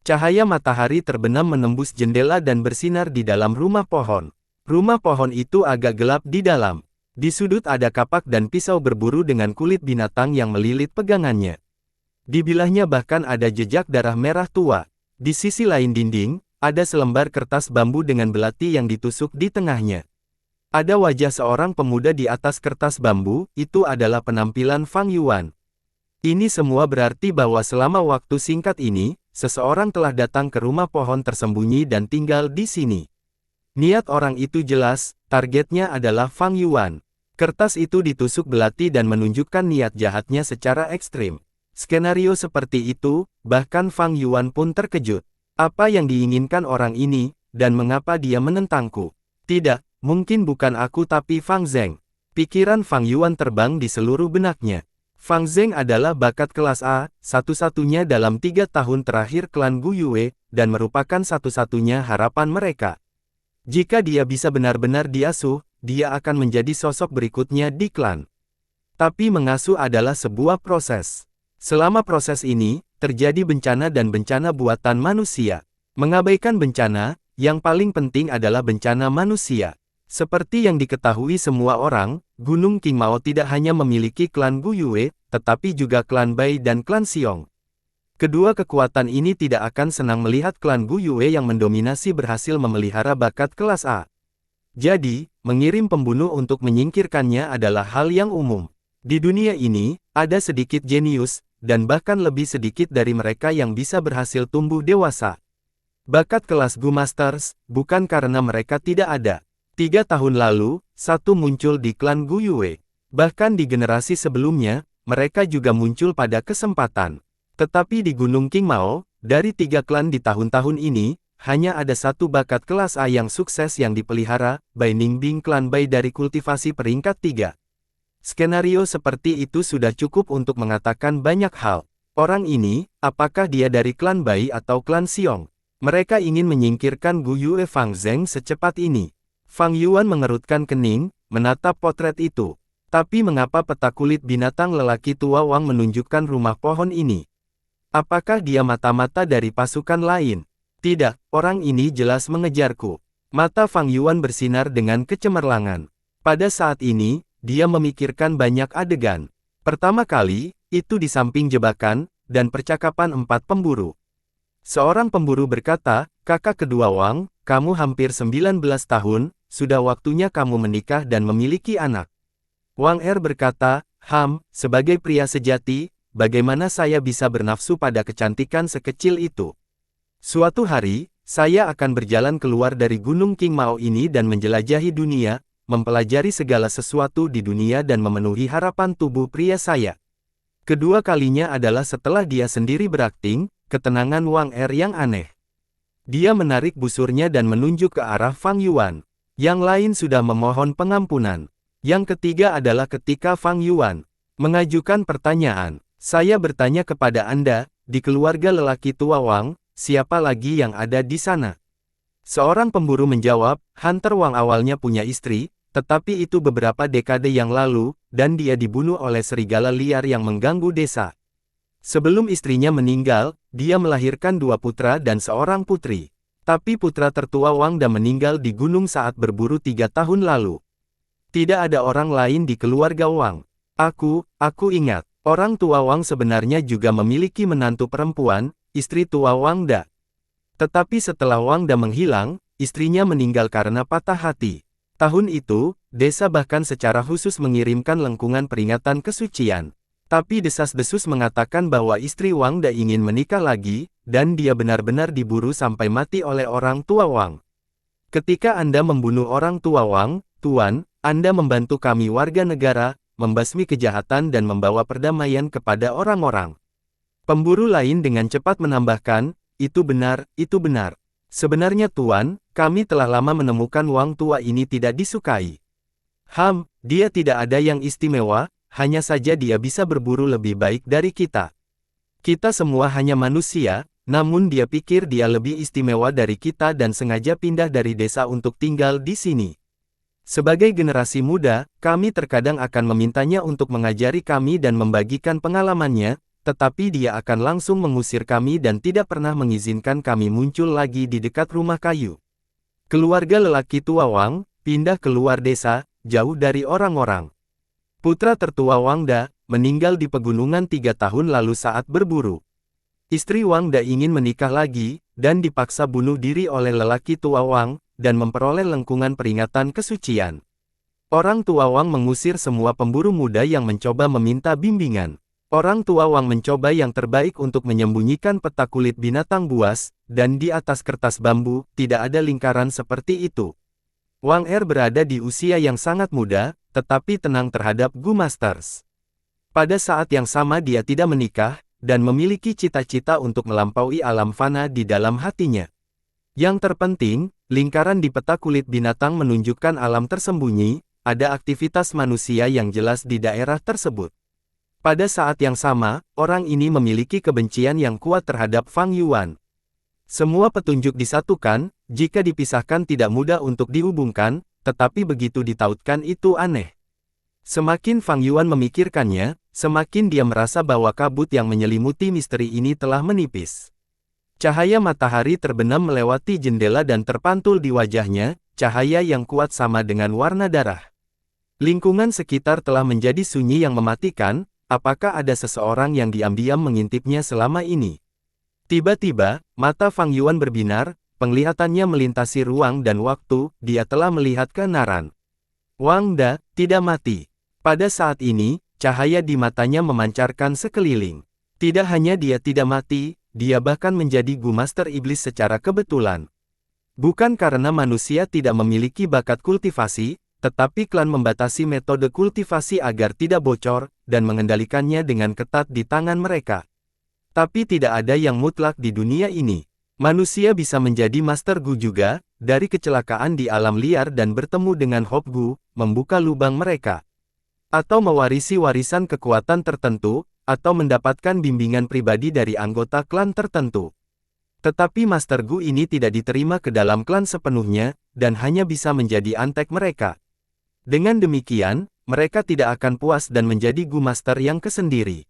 Cahaya matahari terbenam menembus jendela dan bersinar di dalam rumah pohon. Rumah pohon itu agak gelap di dalam. Di sudut ada kapak dan pisau berburu dengan kulit binatang yang melilit pegangannya. Di bilahnya bahkan ada jejak darah merah tua. Di sisi lain dinding, ada selembar kertas bambu dengan belati yang ditusuk di tengahnya. Ada wajah seorang pemuda di atas kertas bambu, itu adalah penampilan Fang Yuan. Ini semua berarti bahwa selama waktu singkat ini, seseorang telah datang ke rumah pohon tersembunyi dan tinggal di sini. Niat orang itu jelas, targetnya adalah Fang Yuan. Kertas itu ditusuk belati dan menunjukkan niat jahatnya secara ekstrim. Skenario seperti itu, bahkan Fang Yuan pun terkejut. Apa yang diinginkan orang ini, dan mengapa dia menentangku? Tidak. Mungkin bukan aku tapi Fang Zheng. Pikiran Fang Yuan terbang di seluruh benaknya. Fang Zheng adalah bakat kelas A, satu-satunya dalam 3 tahun terakhir klan Gu Yue, dan merupakan satu-satunya harapan mereka. Jika dia bisa benar-benar diasuh, dia akan menjadi sosok berikutnya di klan. Tapi mengasuh adalah sebuah proses. Selama proses ini, terjadi bencana dan bencana buatan manusia. Mengabaikan bencana, yang paling penting adalah bencana manusia. Seperti yang diketahui semua orang, Gunung Qingmao tidak hanya memiliki klan Gu Yue, tetapi juga klan Bai dan klan Xiong. Kedua kekuatan ini tidak akan senang melihat klan Gu Yue yang mendominasi berhasil memelihara bakat kelas A. Jadi, mengirim pembunuh untuk menyingkirkannya adalah hal yang umum. Di dunia ini, ada sedikit jenius, dan bahkan lebih sedikit dari mereka yang bisa berhasil tumbuh dewasa. Bakat kelas Gu Masters, bukan karena mereka tidak ada. 3 tahun lalu, satu muncul di klan Gu Yue. Bahkan di generasi sebelumnya, mereka juga muncul pada kesempatan. Tetapi di Gunung Qingmao, dari 3 klan di tahun-tahun ini, hanya ada satu bakat kelas A yang sukses yang dipelihara, Bai Ningbing klan Bai dari kultivasi peringkat 3. Skenario seperti itu sudah cukup untuk mengatakan banyak hal. Orang ini, apakah dia dari klan Bai atau klan Xiong? Mereka ingin menyingkirkan Gu Yue Fang Zheng secepat ini. Fang Yuan mengerutkan kening, menatap potret itu. Tapi mengapa peta kulit binatang lelaki tua Wang menunjukkan rumah pohon ini? Apakah dia mata-mata dari pasukan lain? Tidak, orang ini jelas mengejarku. Mata Fang Yuan bersinar dengan kecemerlangan. Pada saat ini, dia memikirkan banyak adegan. Pertama kali, itu di samping jebakan, dan percakapan 4 pemburu. Seorang pemburu berkata, kakak kedua Wang, kamu hampir 19 tahun, sudah waktunya kamu menikah dan memiliki anak. Wang Er berkata, sebagai pria sejati, bagaimana saya bisa bernafsu pada kecantikan sekecil itu? Suatu hari, saya akan berjalan keluar dari Gunung King Mao ini dan menjelajahi dunia, mempelajari segala sesuatu di dunia dan memenuhi harapan tubuh pria saya. Kedua kalinya adalah setelah dia sendiri berakting, ketenangan Wang Er yang aneh. Dia menarik busurnya dan menunjuk ke arah Fang Yuan. Yang lain sudah memohon pengampunan. Yang ketiga adalah ketika Fang Yuan mengajukan pertanyaan. Saya bertanya kepada Anda, di keluarga lelaki tua Wang, siapa lagi yang ada di sana? Seorang pemburu menjawab, Hunter Wang awalnya punya istri, tetapi itu beberapa dekade yang lalu, dan dia dibunuh oleh serigala liar yang mengganggu desa. Sebelum istrinya meninggal, dia melahirkan 2 putra dan seorang putri. Tapi putra tertua Wang Da meninggal di gunung saat berburu 3 tahun lalu. Tidak ada orang lain di keluarga Wang. Aku ingat, orang tua Wang sebenarnya juga memiliki menantu perempuan, istri tua Wang Da. Tetapi setelah Wang Da menghilang, istrinya meninggal karena patah hati. Tahun itu, desa bahkan secara khusus mengirimkan lengkungan peringatan kesucian. Tapi desas-desus mengatakan bahwa istri Wang Da ingin menikah lagi, dan dia benar-benar diburu sampai mati oleh orang tua Wang. Ketika Anda membunuh orang tua Wang, Tuan, Anda membantu kami warga negara, membasmi kejahatan dan membawa perdamaian kepada orang-orang. Pemburu lain dengan cepat menambahkan, itu benar, itu benar. Sebenarnya Tuan, kami telah lama menemukan Wang tua ini tidak disukai. Dia tidak ada yang istimewa, hanya saja dia bisa berburu lebih baik dari kita. Kita semua hanya manusia, namun dia pikir dia lebih istimewa dari kita dan sengaja pindah dari desa untuk tinggal di sini. Sebagai generasi muda, kami terkadang akan memintanya untuk mengajari kami dan membagikan pengalamannya, tetapi dia akan langsung mengusir kami dan tidak pernah mengizinkan kami muncul lagi di dekat rumah kayu. Keluarga lelaki tua Wang, pindah keluar desa, jauh dari orang-orang. Putra tertua Wang Da, meninggal di pegunungan 3 tahun lalu saat berburu. Istri Wang Da ingin menikah lagi, dan dipaksa bunuh diri oleh lelaki tua Wang, dan memperoleh lengkungan peringatan kesucian. Orang tua Wang mengusir semua pemburu muda yang mencoba meminta bimbingan. Orang tua Wang mencoba yang terbaik untuk menyembunyikan peta kulit binatang buas, dan di atas kertas bambu, tidak ada lingkaran seperti itu. Wang Er berada di usia yang sangat muda, tetapi tenang terhadap Gu Masters. Pada saat yang sama dia tidak menikah, dan memiliki cita-cita untuk melampaui alam fana di dalam hatinya. Yang terpenting, lingkaran di peta kulit binatang menunjukkan alam tersembunyi, ada aktivitas manusia yang jelas di daerah tersebut. Pada saat yang sama, orang ini memiliki kebencian yang kuat terhadap Fang Yuan. Semua petunjuk disatukan, jika dipisahkan tidak mudah untuk dihubungkan, tetapi begitu ditautkan itu aneh. Semakin Fang Yuan memikirkannya, semakin dia merasa bahwa kabut yang menyelimuti misteri ini telah menipis. Cahaya matahari terbenam melewati jendela dan terpantul di wajahnya, cahaya yang kuat sama dengan warna darah. Lingkungan sekitar telah menjadi sunyi yang mematikan. Apakah ada seseorang yang diam-diam mengintipnya selama ini? Tiba-tiba, mata Fang Yuan berbinar, penglihatannya melintasi ruang dan waktu, dia telah melihat kebenaran. Wang Da, tidak mati. Pada saat ini, cahaya di matanya memancarkan sekeliling. Tidak hanya dia tidak mati, dia bahkan menjadi Gu Master Iblis secara kebetulan. Bukan karena manusia tidak memiliki bakat kultivasi, tetapi klan membatasi metode kultivasi agar tidak bocor, dan mengendalikannya dengan ketat di tangan mereka. Tapi tidak ada yang mutlak di dunia ini. Manusia bisa menjadi Master Gu juga, dari kecelakaan di alam liar dan bertemu dengan Hop Gu, membuka lubang mereka. Atau mewarisi warisan kekuatan tertentu, atau mendapatkan bimbingan pribadi dari anggota klan tertentu. Tetapi Master Gu ini tidak diterima ke dalam klan sepenuhnya, dan hanya bisa menjadi antek mereka. Dengan demikian, mereka tidak akan puas dan menjadi Gu Master yang kesendiri.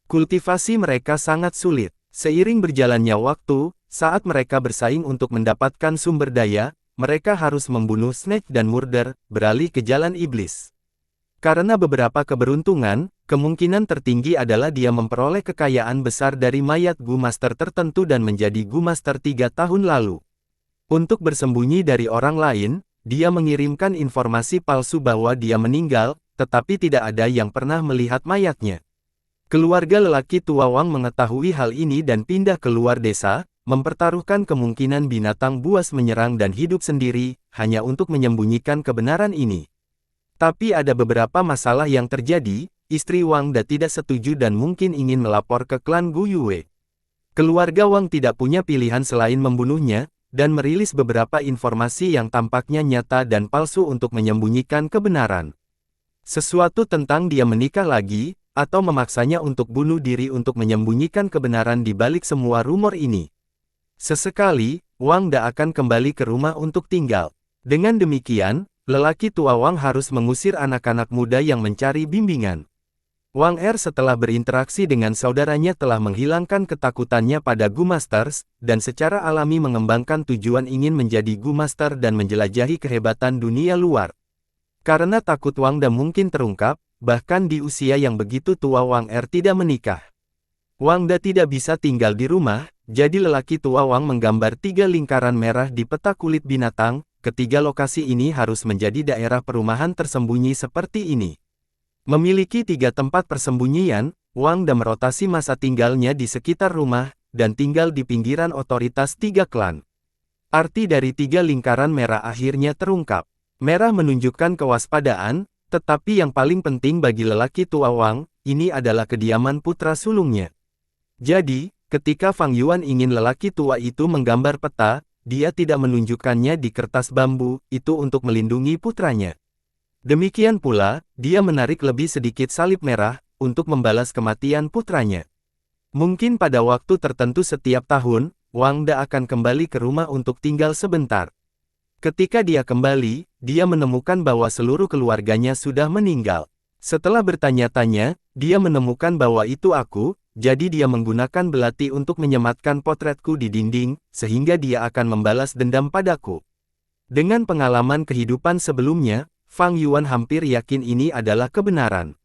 Kultivasi mereka sangat sulit. Seiring berjalannya waktu, saat mereka bersaing untuk mendapatkan sumber daya, mereka harus membunuh Snake dan Murder, beralih ke jalan iblis. Karena beberapa keberuntungan, kemungkinan tertinggi adalah dia memperoleh kekayaan besar dari mayat Gu Master tertentu dan menjadi Gu Master 3 tahun lalu. Untuk bersembunyi dari orang lain, dia mengirimkan informasi palsu bahwa dia meninggal, tetapi tidak ada yang pernah melihat mayatnya. Keluarga lelaki tua Wang mengetahui hal ini dan pindah keluar desa, mempertaruhkan kemungkinan binatang buas menyerang dan hidup sendiri, hanya untuk menyembunyikan kebenaran ini. Tapi ada beberapa masalah yang terjadi, istri Wang Da tidak setuju dan mungkin ingin melapor ke klan Gu Yue. Keluarga Wang tidak punya pilihan selain membunuhnya, dan merilis beberapa informasi yang tampaknya nyata dan palsu untuk menyembunyikan kebenaran. Sesuatu tentang dia menikah lagi, atau memaksanya untuk bunuh diri untuk menyembunyikan kebenaran di balik semua rumor ini. Sesekali, Wang Da akan kembali ke rumah untuk tinggal. Dengan demikian, lelaki tua Wang harus mengusir anak-anak muda yang mencari bimbingan. Wang Er setelah berinteraksi dengan saudaranya telah menghilangkan ketakutannya pada Gu Masters, dan secara alami mengembangkan tujuan ingin menjadi Gu Master dan menjelajahi kehebatan dunia luar. Karena takut Wang Da mungkin terungkap, bahkan di usia yang begitu tua Wang Er tidak menikah. Wang Da tidak bisa tinggal di rumah, jadi lelaki tua Wang menggambar 3 lingkaran merah di peta kulit binatang. Ketiga lokasi ini harus menjadi daerah perumahan tersembunyi seperti ini. Memiliki 3 tempat persembunyian, Wang Da merotasi masa tinggalnya di sekitar rumah, dan tinggal di pinggiran otoritas 3 klan. Arti dari 3 lingkaran merah akhirnya terungkap. Merah menunjukkan kewaspadaan, tetapi yang paling penting bagi lelaki tua Wang, ini adalah kediaman putra sulungnya. Jadi, ketika Fang Yuan ingin lelaki tua itu menggambar peta, dia tidak menunjukkannya di kertas bambu, itu untuk melindungi putranya. Demikian pula, dia menarik lebih sedikit salib merah, untuk membalas kematian putranya. Mungkin pada waktu tertentu setiap tahun, Wang Da akan kembali ke rumah untuk tinggal sebentar. Ketika dia kembali, dia menemukan bahwa seluruh keluarganya sudah meninggal. Setelah bertanya-tanya, dia menemukan bahwa itu aku, jadi dia menggunakan belati untuk menyematkan potretku di dinding, sehingga dia akan membalas dendam padaku. Dengan pengalaman kehidupan sebelumnya, Fang Yuan hampir yakin ini adalah kebenaran.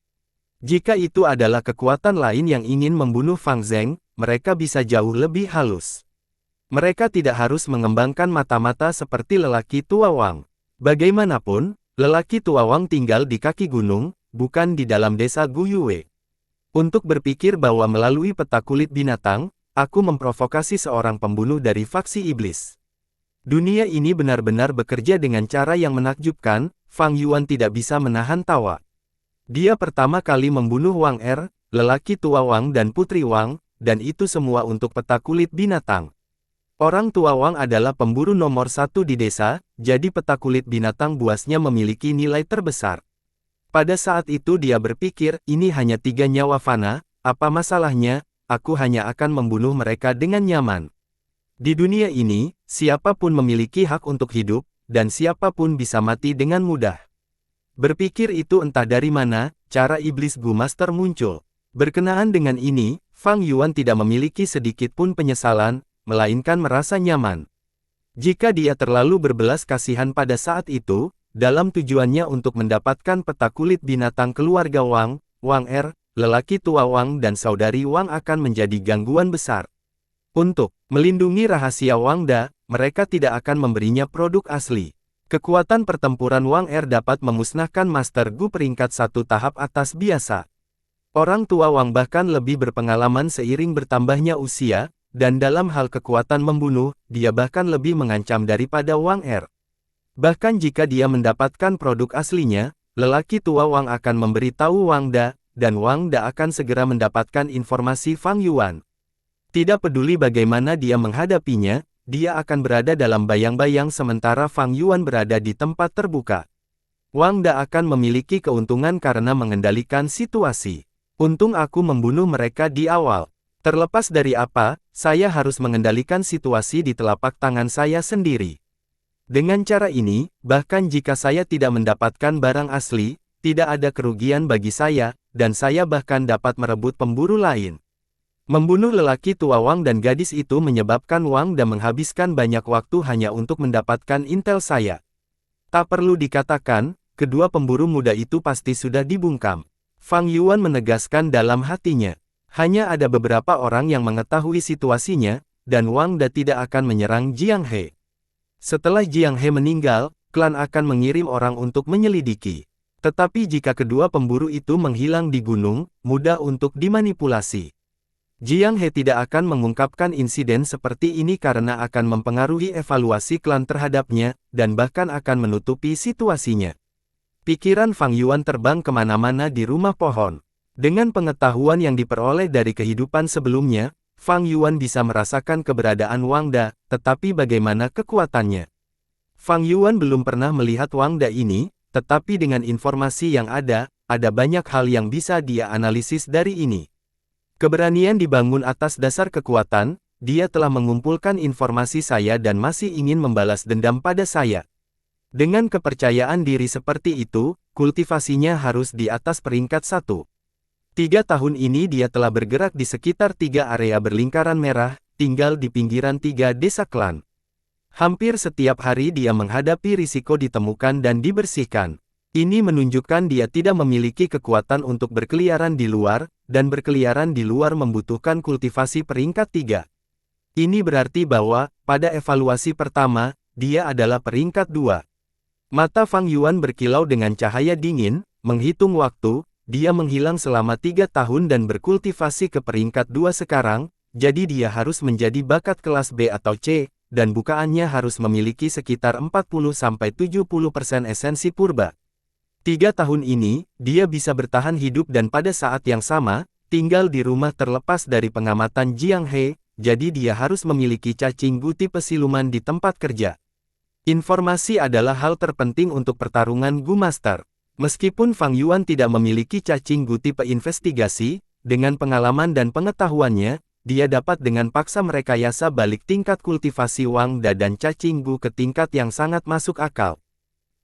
Jika itu adalah kekuatan lain yang ingin membunuh Fang Zheng, mereka bisa jauh lebih halus. Mereka tidak harus mengembangkan mata-mata seperti lelaki tua Wang. Bagaimanapun, lelaki tua Wang tinggal di kaki gunung, bukan di dalam desa Gu Yue. Untuk berpikir bahwa melalui peta kulit binatang, aku memprovokasi seorang pembunuh dari faksi iblis. Dunia ini benar-benar bekerja dengan cara yang menakjubkan, Fang Yuan tidak bisa menahan tawa. Dia pertama kali membunuh Wang Er, lelaki tua Wang dan putri Wang, dan itu semua untuk peta kulit binatang. Orang tua Wang adalah pemburu nomor 1 di desa, jadi peta kulit binatang buasnya memiliki nilai terbesar. Pada saat itu dia berpikir, ini hanya 3 nyawa fana, apa masalahnya, aku hanya akan membunuh mereka dengan nyaman. Di dunia ini, siapapun memiliki hak untuk hidup, dan siapapun bisa mati dengan mudah. Berpikir itu entah dari mana, cara iblis Gu Master muncul. Berkenaan dengan ini, Fang Yuan tidak memiliki sedikit pun penyesalan, melainkan merasa nyaman. Jika dia terlalu berbelas kasihan pada saat itu, dalam tujuannya untuk mendapatkan peta kulit binatang keluarga Wang, Wang Er, lelaki tua Wang dan saudari Wang akan menjadi gangguan besar. Untuk melindungi rahasia Wang Da, mereka tidak akan memberinya produk asli. Kekuatan pertempuran Wang Er dapat memusnahkan Master Gu peringkat 1 tahap atas biasa. Orang tua Wang bahkan lebih berpengalaman seiring bertambahnya usia, dan dalam hal kekuatan membunuh, dia bahkan lebih mengancam daripada Wang Er. Bahkan jika dia mendapatkan produk aslinya, lelaki tua Wang akan memberitahu Wang Da, dan Wang Da akan segera mendapatkan informasi Fang Yuan. Tidak peduli bagaimana dia menghadapinya, dia akan berada dalam bayang-bayang sementara Fang Yuan berada di tempat terbuka. Wang Da akan memiliki keuntungan karena mengendalikan situasi. Untung aku membunuh mereka di awal. Terlepas dari apa, saya harus mengendalikan situasi di telapak tangan saya sendiri. Dengan cara ini, bahkan jika saya tidak mendapatkan barang asli, tidak ada kerugian bagi saya, dan saya bahkan dapat merebut pemburu lain. Membunuh lelaki tua Wang dan gadis itu menyebabkan Wang Dan menghabiskan banyak waktu hanya untuk mendapatkan intel saya. Tak perlu dikatakan, kedua pemburu muda itu pasti sudah dibungkam. Fang Yuan menegaskan dalam hatinya. Hanya ada beberapa orang yang mengetahui situasinya, dan Wang Da tidak akan menyerang Jiang He. Setelah Jiang He meninggal, klan akan mengirim orang untuk menyelidiki. Tetapi jika kedua pemburu itu menghilang di gunung, mudah untuk dimanipulasi. Jiang He tidak akan mengungkapkan insiden seperti ini karena akan mempengaruhi evaluasi klan terhadapnya, dan bahkan akan menutupi situasinya. Pikiran Fang Yuan terbang kemana-mana di rumah pohon. Dengan pengetahuan yang diperoleh dari kehidupan sebelumnya, Fang Yuan bisa merasakan keberadaan Wang Da, tetapi bagaimana kekuatannya? Fang Yuan belum pernah melihat Wang Da ini, tetapi dengan informasi yang ada banyak hal yang bisa dia analisis dari ini. Keberanian dibangun atas dasar kekuatan, dia telah mengumpulkan informasi saya dan masih ingin membalas dendam pada saya. Dengan kepercayaan diri seperti itu, kultivasinya harus di atas peringkat 1. 3 tahun ini dia telah bergerak di sekitar 3 area berlingkaran merah, tinggal di pinggiran 3 desa klan. Hampir setiap hari dia menghadapi risiko ditemukan dan dibersihkan. Ini menunjukkan dia tidak memiliki kekuatan untuk berkeliaran di luar, dan berkeliaran di luar membutuhkan kultivasi peringkat 3. Ini berarti bahwa, pada evaluasi pertama, dia adalah peringkat 2. Mata Fang Yuan berkilau dengan cahaya dingin, menghitung waktu, dia menghilang selama 3 tahun dan berkultivasi ke peringkat 2 sekarang, jadi dia harus menjadi bakat kelas B atau C, dan bukaannya harus memiliki sekitar 40-70% esensi purba. 3 tahun ini, dia bisa bertahan hidup dan pada saat yang sama, tinggal di rumah terlepas dari pengamatan Jiang He, jadi dia harus memiliki cacing gu tipe siluman di tempat kerja. Informasi adalah hal terpenting untuk pertarungan Gu Master. Meskipun Fang Yuan tidak memiliki cacing gu tipe investigasi, dengan pengalaman dan pengetahuannya, dia dapat dengan paksa merekayasa balik tingkat kultivasi Wang Da dan cacing gu ke tingkat yang sangat masuk akal.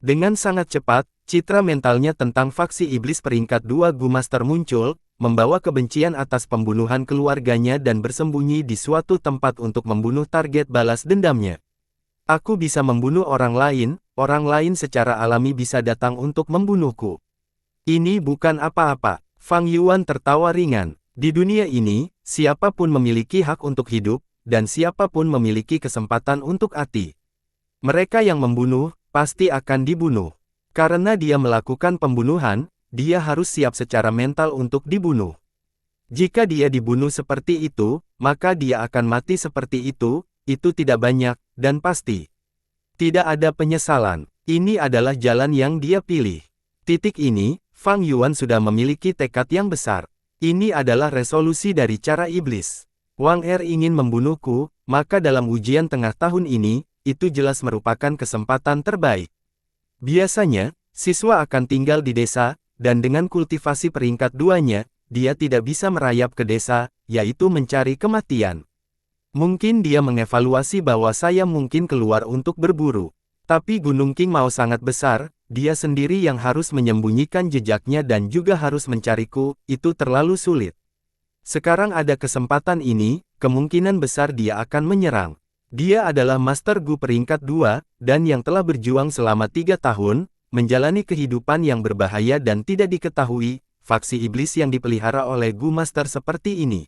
Dengan sangat cepat, citra mentalnya tentang faksi iblis peringkat 2 Gu Master muncul, membawa kebencian atas pembunuhan keluarganya dan bersembunyi di suatu tempat untuk membunuh target balas dendamnya. Aku bisa membunuh orang lain secara alami bisa datang untuk membunuhku. Ini bukan apa-apa. Fang Yuan tertawa ringan. Di dunia ini, siapapun memiliki hak untuk hidup, dan siapapun memiliki kesempatan untuk mati. Mereka yang membunuh, pasti akan dibunuh. Karena dia melakukan pembunuhan, dia harus siap secara mental untuk dibunuh. Jika dia dibunuh seperti itu, maka dia akan mati seperti itu tidak banyak, dan pasti. Tidak ada penyesalan. Ini adalah jalan yang dia pilih. Titik ini, Fang Yuan sudah memiliki tekad yang besar. Ini adalah resolusi dari cara iblis. Wang Er ingin membunuhku, maka dalam ujian tengah tahun ini, itu jelas merupakan kesempatan terbaik. Biasanya, siswa akan tinggal di desa, dan dengan kultivasi peringkat 2-nya, dia tidak bisa merayap ke desa, yaitu mencari kematian. Mungkin dia mengevaluasi bahwa saya mungkin keluar untuk berburu. Tapi Gunung King mau sangat besar, dia sendiri yang harus menyembunyikan jejaknya dan juga harus mencariku, itu terlalu sulit. Sekarang ada kesempatan ini, kemungkinan besar dia akan menyerang. Dia adalah Master Gu peringkat 2, dan yang telah berjuang selama 3 tahun, menjalani kehidupan yang berbahaya dan tidak diketahui, faksi iblis yang dipelihara oleh Gu Master seperti ini.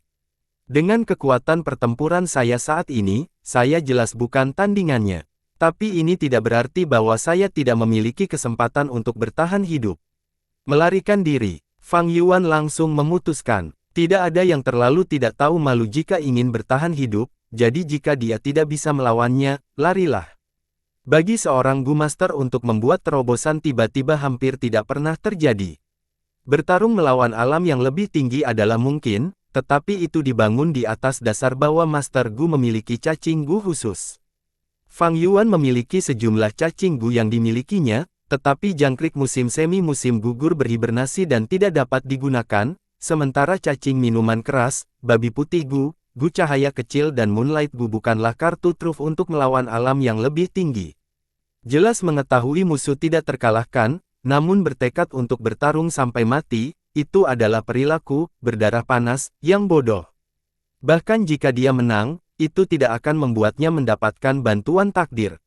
Dengan kekuatan pertempuran saya saat ini, saya jelas bukan tandingannya. Tapi ini tidak berarti bahwa saya tidak memiliki kesempatan untuk bertahan hidup. Melarikan diri, Fang Yuan langsung memutuskan. Tidak ada yang terlalu tidak tahu malu jika ingin bertahan hidup, jadi jika dia tidak bisa melawannya, larilah. Bagi seorang Gu Master untuk membuat terobosan tiba-tiba hampir tidak pernah terjadi. Bertarung melawan alam yang lebih tinggi adalah mungkin, tetapi itu dibangun di atas dasar bahwa Master Gu memiliki cacing Gu khusus. Fang Yuan memiliki sejumlah cacing Gu yang dimilikinya, tetapi jangkrik musim semi-musim gugur berhibernasi dan tidak dapat digunakan, sementara cacing minuman keras, babi putih Gu cahaya kecil dan Moonlight Gu bukanlah kartu truf untuk melawan alam yang lebih tinggi. Jelas mengetahui musuh tidak terkalahkan, namun bertekad untuk bertarung sampai mati, itu adalah perilaku berdarah panas yang bodoh. Bahkan jika dia menang, itu tidak akan membuatnya mendapatkan bantuan takdir.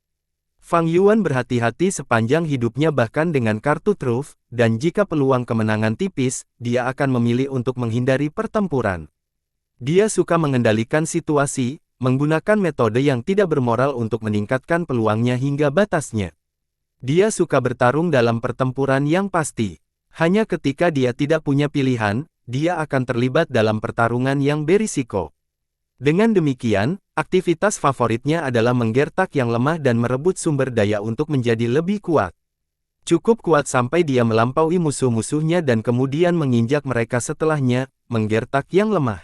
Fang Yuan berhati-hati sepanjang hidupnya bahkan dengan kartu truf, dan jika peluang kemenangan tipis, dia akan memilih untuk menghindari pertempuran. Dia suka mengendalikan situasi, menggunakan metode yang tidak bermoral untuk meningkatkan peluangnya hingga batasnya. Dia suka bertarung dalam pertempuran yang pasti. Hanya ketika dia tidak punya pilihan, dia akan terlibat dalam pertarungan yang berisiko. Dengan demikian, aktivitas favoritnya adalah menggertak yang lemah dan merebut sumber daya untuk menjadi lebih kuat. Cukup kuat sampai dia melampaui musuh-musuhnya dan kemudian menginjak mereka setelahnya, menggertak yang lemah.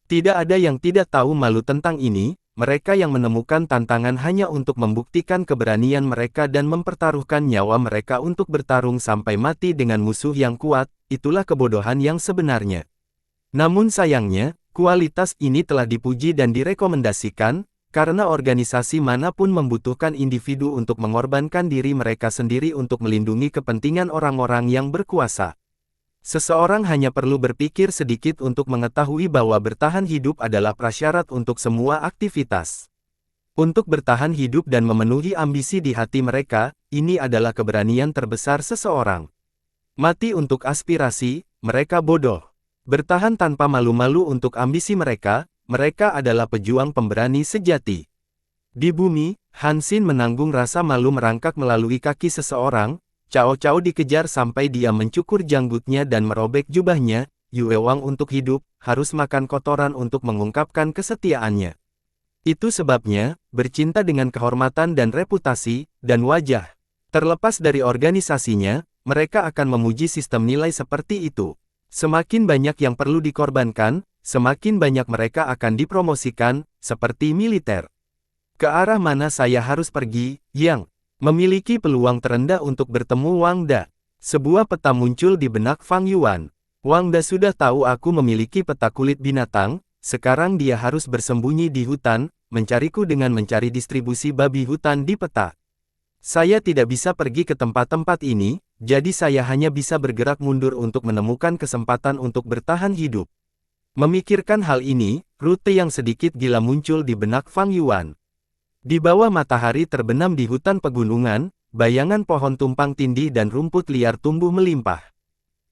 Tidak ada yang tidak tahu malu tentang ini, mereka yang menemukan tantangan hanya untuk membuktikan keberanian mereka dan mempertaruhkan nyawa mereka untuk bertarung sampai mati dengan musuh yang kuat, itulah kebodohan yang sebenarnya. Namun sayangnya, kualitas ini telah dipuji dan direkomendasikan, karena organisasi manapun membutuhkan individu untuk mengorbankan diri mereka sendiri untuk melindungi kepentingan orang-orang yang berkuasa. Seseorang hanya perlu berpikir sedikit untuk mengetahui bahwa bertahan hidup adalah prasyarat untuk semua aktivitas. Untuk bertahan hidup dan memenuhi ambisi di hati mereka, ini adalah keberanian terbesar seseorang. Mati untuk aspirasi, mereka bodoh. Bertahan tanpa malu-malu untuk ambisi mereka, mereka adalah pejuang pemberani sejati. Di bumi, Han Xin menanggung rasa malu merangkak melalui kaki seseorang, Cao Cao dikejar sampai dia mencukur janggutnya dan merobek jubahnya, Yue Wang untuk hidup, harus makan kotoran untuk mengungkapkan kesetiaannya. Itu sebabnya, bercinta dengan kehormatan dan reputasi, dan wajah. Terlepas dari organisasinya, mereka akan memuji sistem nilai seperti itu. Semakin banyak yang perlu dikorbankan, semakin banyak mereka akan dipromosikan, seperti militer. Ke arah mana saya harus pergi, Yang? Memiliki peluang terendah untuk bertemu Wang Da. Sebuah peta muncul di benak Fang Yuan. Wang Da sudah tahu aku memiliki peta kulit binatang, sekarang dia harus bersembunyi di hutan, mencariku dengan mencari distribusi babi hutan di peta. Saya tidak bisa pergi ke tempat-tempat ini, jadi saya hanya bisa bergerak mundur untuk menemukan kesempatan untuk bertahan hidup. Memikirkan hal ini, rute yang sedikit gila muncul di benak Fang Yuan. Di bawah matahari terbenam di hutan pegunungan, bayangan pohon tumpang tindih dan rumput liar tumbuh melimpah.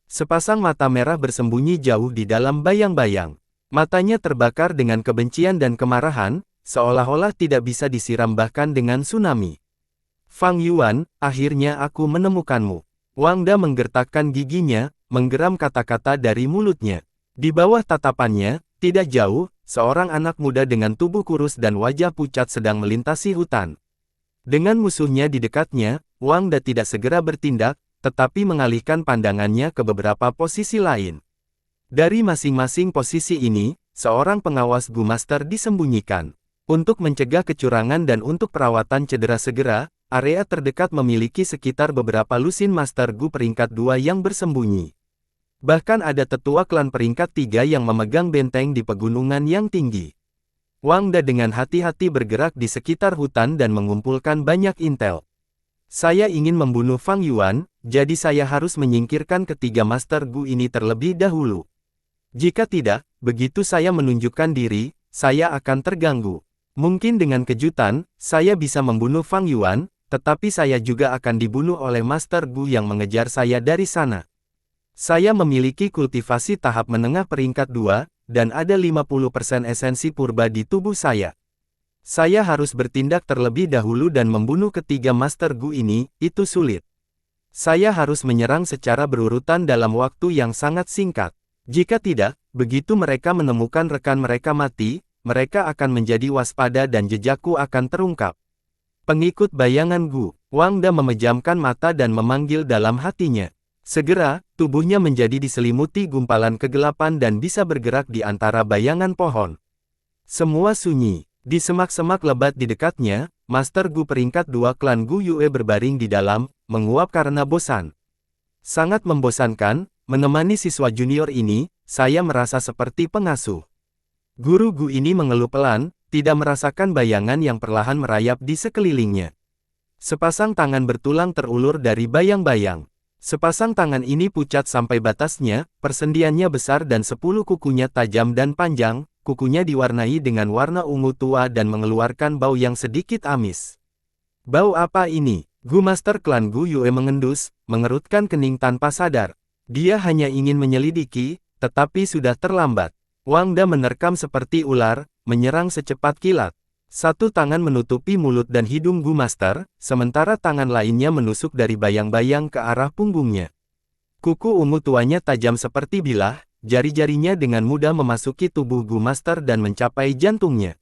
Sepasang mata merah bersembunyi jauh di dalam bayang-bayang. Matanya terbakar dengan kebencian dan kemarahan, seolah-olah tidak bisa disiram bahkan dengan tsunami. Fang Yuan, akhirnya aku menemukanmu. Wang Da menggertakkan giginya, menggeram kata-kata dari mulutnya. Di bawah tatapannya, tidak jauh, seorang anak muda dengan tubuh kurus dan wajah pucat sedang melintasi hutan. Dengan musuhnya di dekatnya, Wang Da tidak segera bertindak, tetapi mengalihkan pandangannya ke beberapa posisi lain. Dari masing-masing posisi ini, seorang pengawas Gu Master disembunyikan. Untuk mencegah kecurangan dan untuk perawatan cedera segera, area terdekat memiliki sekitar beberapa lusin Master Gu peringkat 2 yang bersembunyi. Bahkan ada tetua klan peringkat 3 yang memegang benteng di pegunungan yang tinggi. Wang Da dengan hati-hati bergerak di sekitar hutan dan mengumpulkan banyak intel. Saya ingin membunuh Fang Yuan, jadi saya harus menyingkirkan ketiga Master Gu ini terlebih dahulu. Jika tidak, begitu saya menunjukkan diri, saya akan terganggu. Mungkin dengan kejutan, saya bisa membunuh Fang Yuan, tetapi saya juga akan dibunuh oleh Master Gu yang mengejar saya dari sana. Saya memiliki kultivasi tahap menengah peringkat 2, dan ada 50% esensi purba di tubuh saya. Saya harus bertindak terlebih dahulu dan membunuh ketiga Master Gu ini, itu sulit. Saya harus menyerang secara berurutan dalam waktu yang sangat singkat. Jika tidak, begitu mereka menemukan rekan mereka mati, mereka akan menjadi waspada dan jejakku akan terungkap. Pengikut bayangan Gu, Wang Da memejamkan mata dan memanggil dalam hatinya. Segera, tubuhnya menjadi diselimuti gumpalan kegelapan dan bisa bergerak di antara bayangan pohon. Semua sunyi. Di semak-semak lebat di dekatnya, Master Gu peringkat 2 klan Gu Yue berbaring di dalam, menguap karena bosan. Sangat membosankan, menemani siswa junior ini, saya merasa seperti pengasuh. Guru Gu ini mengeluh pelan, tidak merasakan bayangan yang perlahan merayap di sekelilingnya. Sepasang tangan bertulang terulur dari bayang-bayang. Sepasang tangan ini pucat sampai batasnya, persendiannya besar dan 10 kukunya tajam dan panjang, kukunya diwarnai dengan warna ungu tua dan mengeluarkan bau yang sedikit amis. Bau apa ini? Gu Master klan Gu Yue mengendus, mengerutkan kening tanpa sadar. Dia hanya ingin menyelidiki, tetapi sudah terlambat. Wang Da menerkam seperti ular, menyerang secepat kilat. Satu tangan menutupi mulut dan hidung Gu Master, sementara tangan lainnya menusuk dari bayang-bayang ke arah punggungnya. Kuku ungu tuanya tajam seperti bilah, jari-jarinya dengan mudah memasuki tubuh Gu Master dan mencapai jantungnya.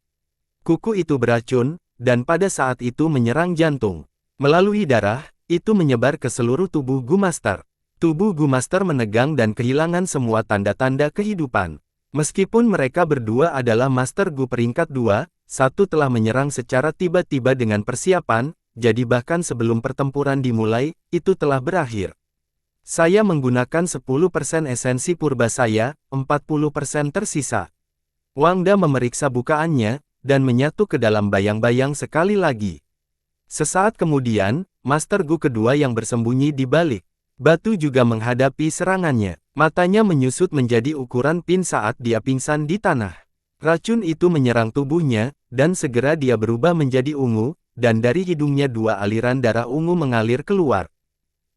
Kuku itu beracun, dan pada saat itu menyerang jantung. Melalui darah, itu menyebar ke seluruh tubuh Gu Master. Tubuh Gu Master menegang dan kehilangan semua tanda-tanda kehidupan. Meskipun mereka berdua adalah Master Gu peringkat 2, satu telah menyerang secara tiba-tiba dengan persiapan, jadi bahkan sebelum pertempuran dimulai, itu telah berakhir. Saya menggunakan 10% esensi purba saya, 40% tersisa. Wang Da memeriksa bukaannya, dan menyatu ke dalam bayang-bayang sekali lagi. Sesaat kemudian, Master Gu kedua yang bersembunyi di balik batu juga menghadapi serangannya. Matanya menyusut menjadi ukuran pin saat dia pingsan di tanah. Racun itu menyerang tubuhnya, dan segera dia berubah menjadi ungu, dan dari hidungnya dua aliran darah ungu mengalir keluar.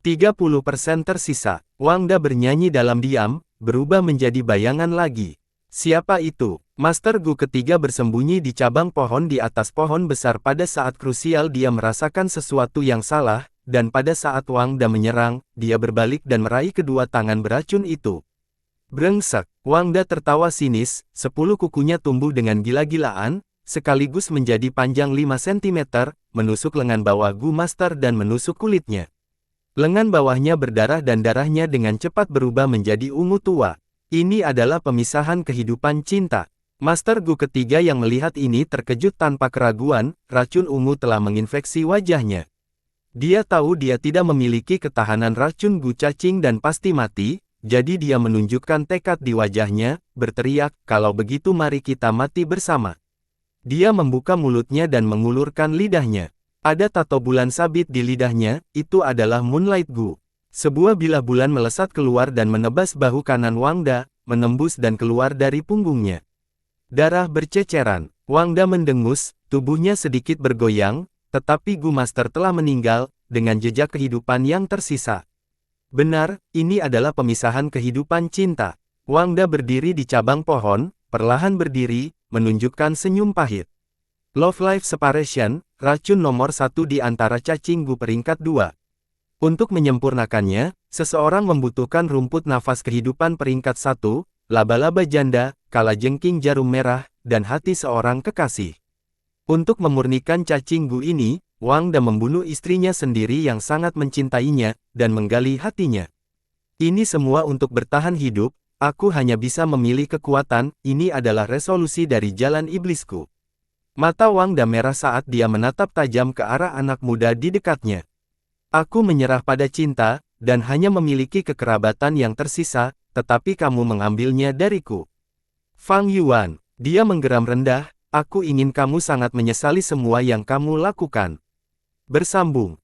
30% tersisa. Wang Da bernyanyi dalam diam, berubah menjadi bayangan lagi. Siapa itu? Master Gu ketiga bersembunyi di cabang pohon di atas pohon besar. Pada saat krusial dia merasakan sesuatu yang salah, dan pada saat Wang Da menyerang, dia berbalik dan meraih kedua tangan beracun itu. Brengsek, Wang Da tertawa sinis, 10 kukunya tumbuh dengan gila-gilaan, sekaligus menjadi panjang 5 cm, menusuk lengan bawah Gu Master dan menusuk kulitnya. Lengan bawahnya berdarah dan darahnya dengan cepat berubah menjadi ungu tua. Ini adalah pemisahan kehidupan cinta. Master Gu ketiga yang melihat ini terkejut tanpa keraguan, racun ungu telah menginfeksi wajahnya. Dia tahu dia tidak memiliki ketahanan racun Gu cacing dan pasti mati, jadi dia menunjukkan tekad di wajahnya, berteriak, "Kalau begitu mari kita mati bersama." Dia membuka mulutnya dan mengulurkan lidahnya. Ada tato bulan sabit di lidahnya, itu adalah Moonlight Gu. Sebuah bilah bulan melesat keluar dan menebas bahu kanan Wang Da, menembus dan keluar dari punggungnya. Darah berceceran. Wang Da mendengus, tubuhnya sedikit bergoyang, tetapi Gu Master telah meninggal, dengan jejak kehidupan yang tersisa. Benar, ini adalah pemisahan kehidupan cinta. Wang Da berdiri di cabang pohon, perlahan berdiri, menunjukkan senyum pahit. Love Life Separation, racun nomor 1 di antara cacing Gu peringkat 2. Untuk menyempurnakannya, seseorang membutuhkan rumput nafas kehidupan peringkat 1, laba-laba janda, kalajengking jarum merah, dan hati seorang kekasih. Untuk memurnikan cacing Gu ini, Wang Da membunuh istrinya sendiri yang sangat mencintainya, dan menggali hatinya. Ini semua untuk bertahan hidup, aku hanya bisa memilih kekuatan, ini adalah resolusi dari jalan iblisku. Mata Wang Da merah saat dia menatap tajam ke arah anak muda di dekatnya. Aku menyerah pada cinta, dan hanya memiliki kekerabatan yang tersisa, tetapi kamu mengambilnya dariku. Fang Yuan, dia menggeram rendah, aku ingin kamu sangat menyesali semua yang kamu lakukan. Bersambung.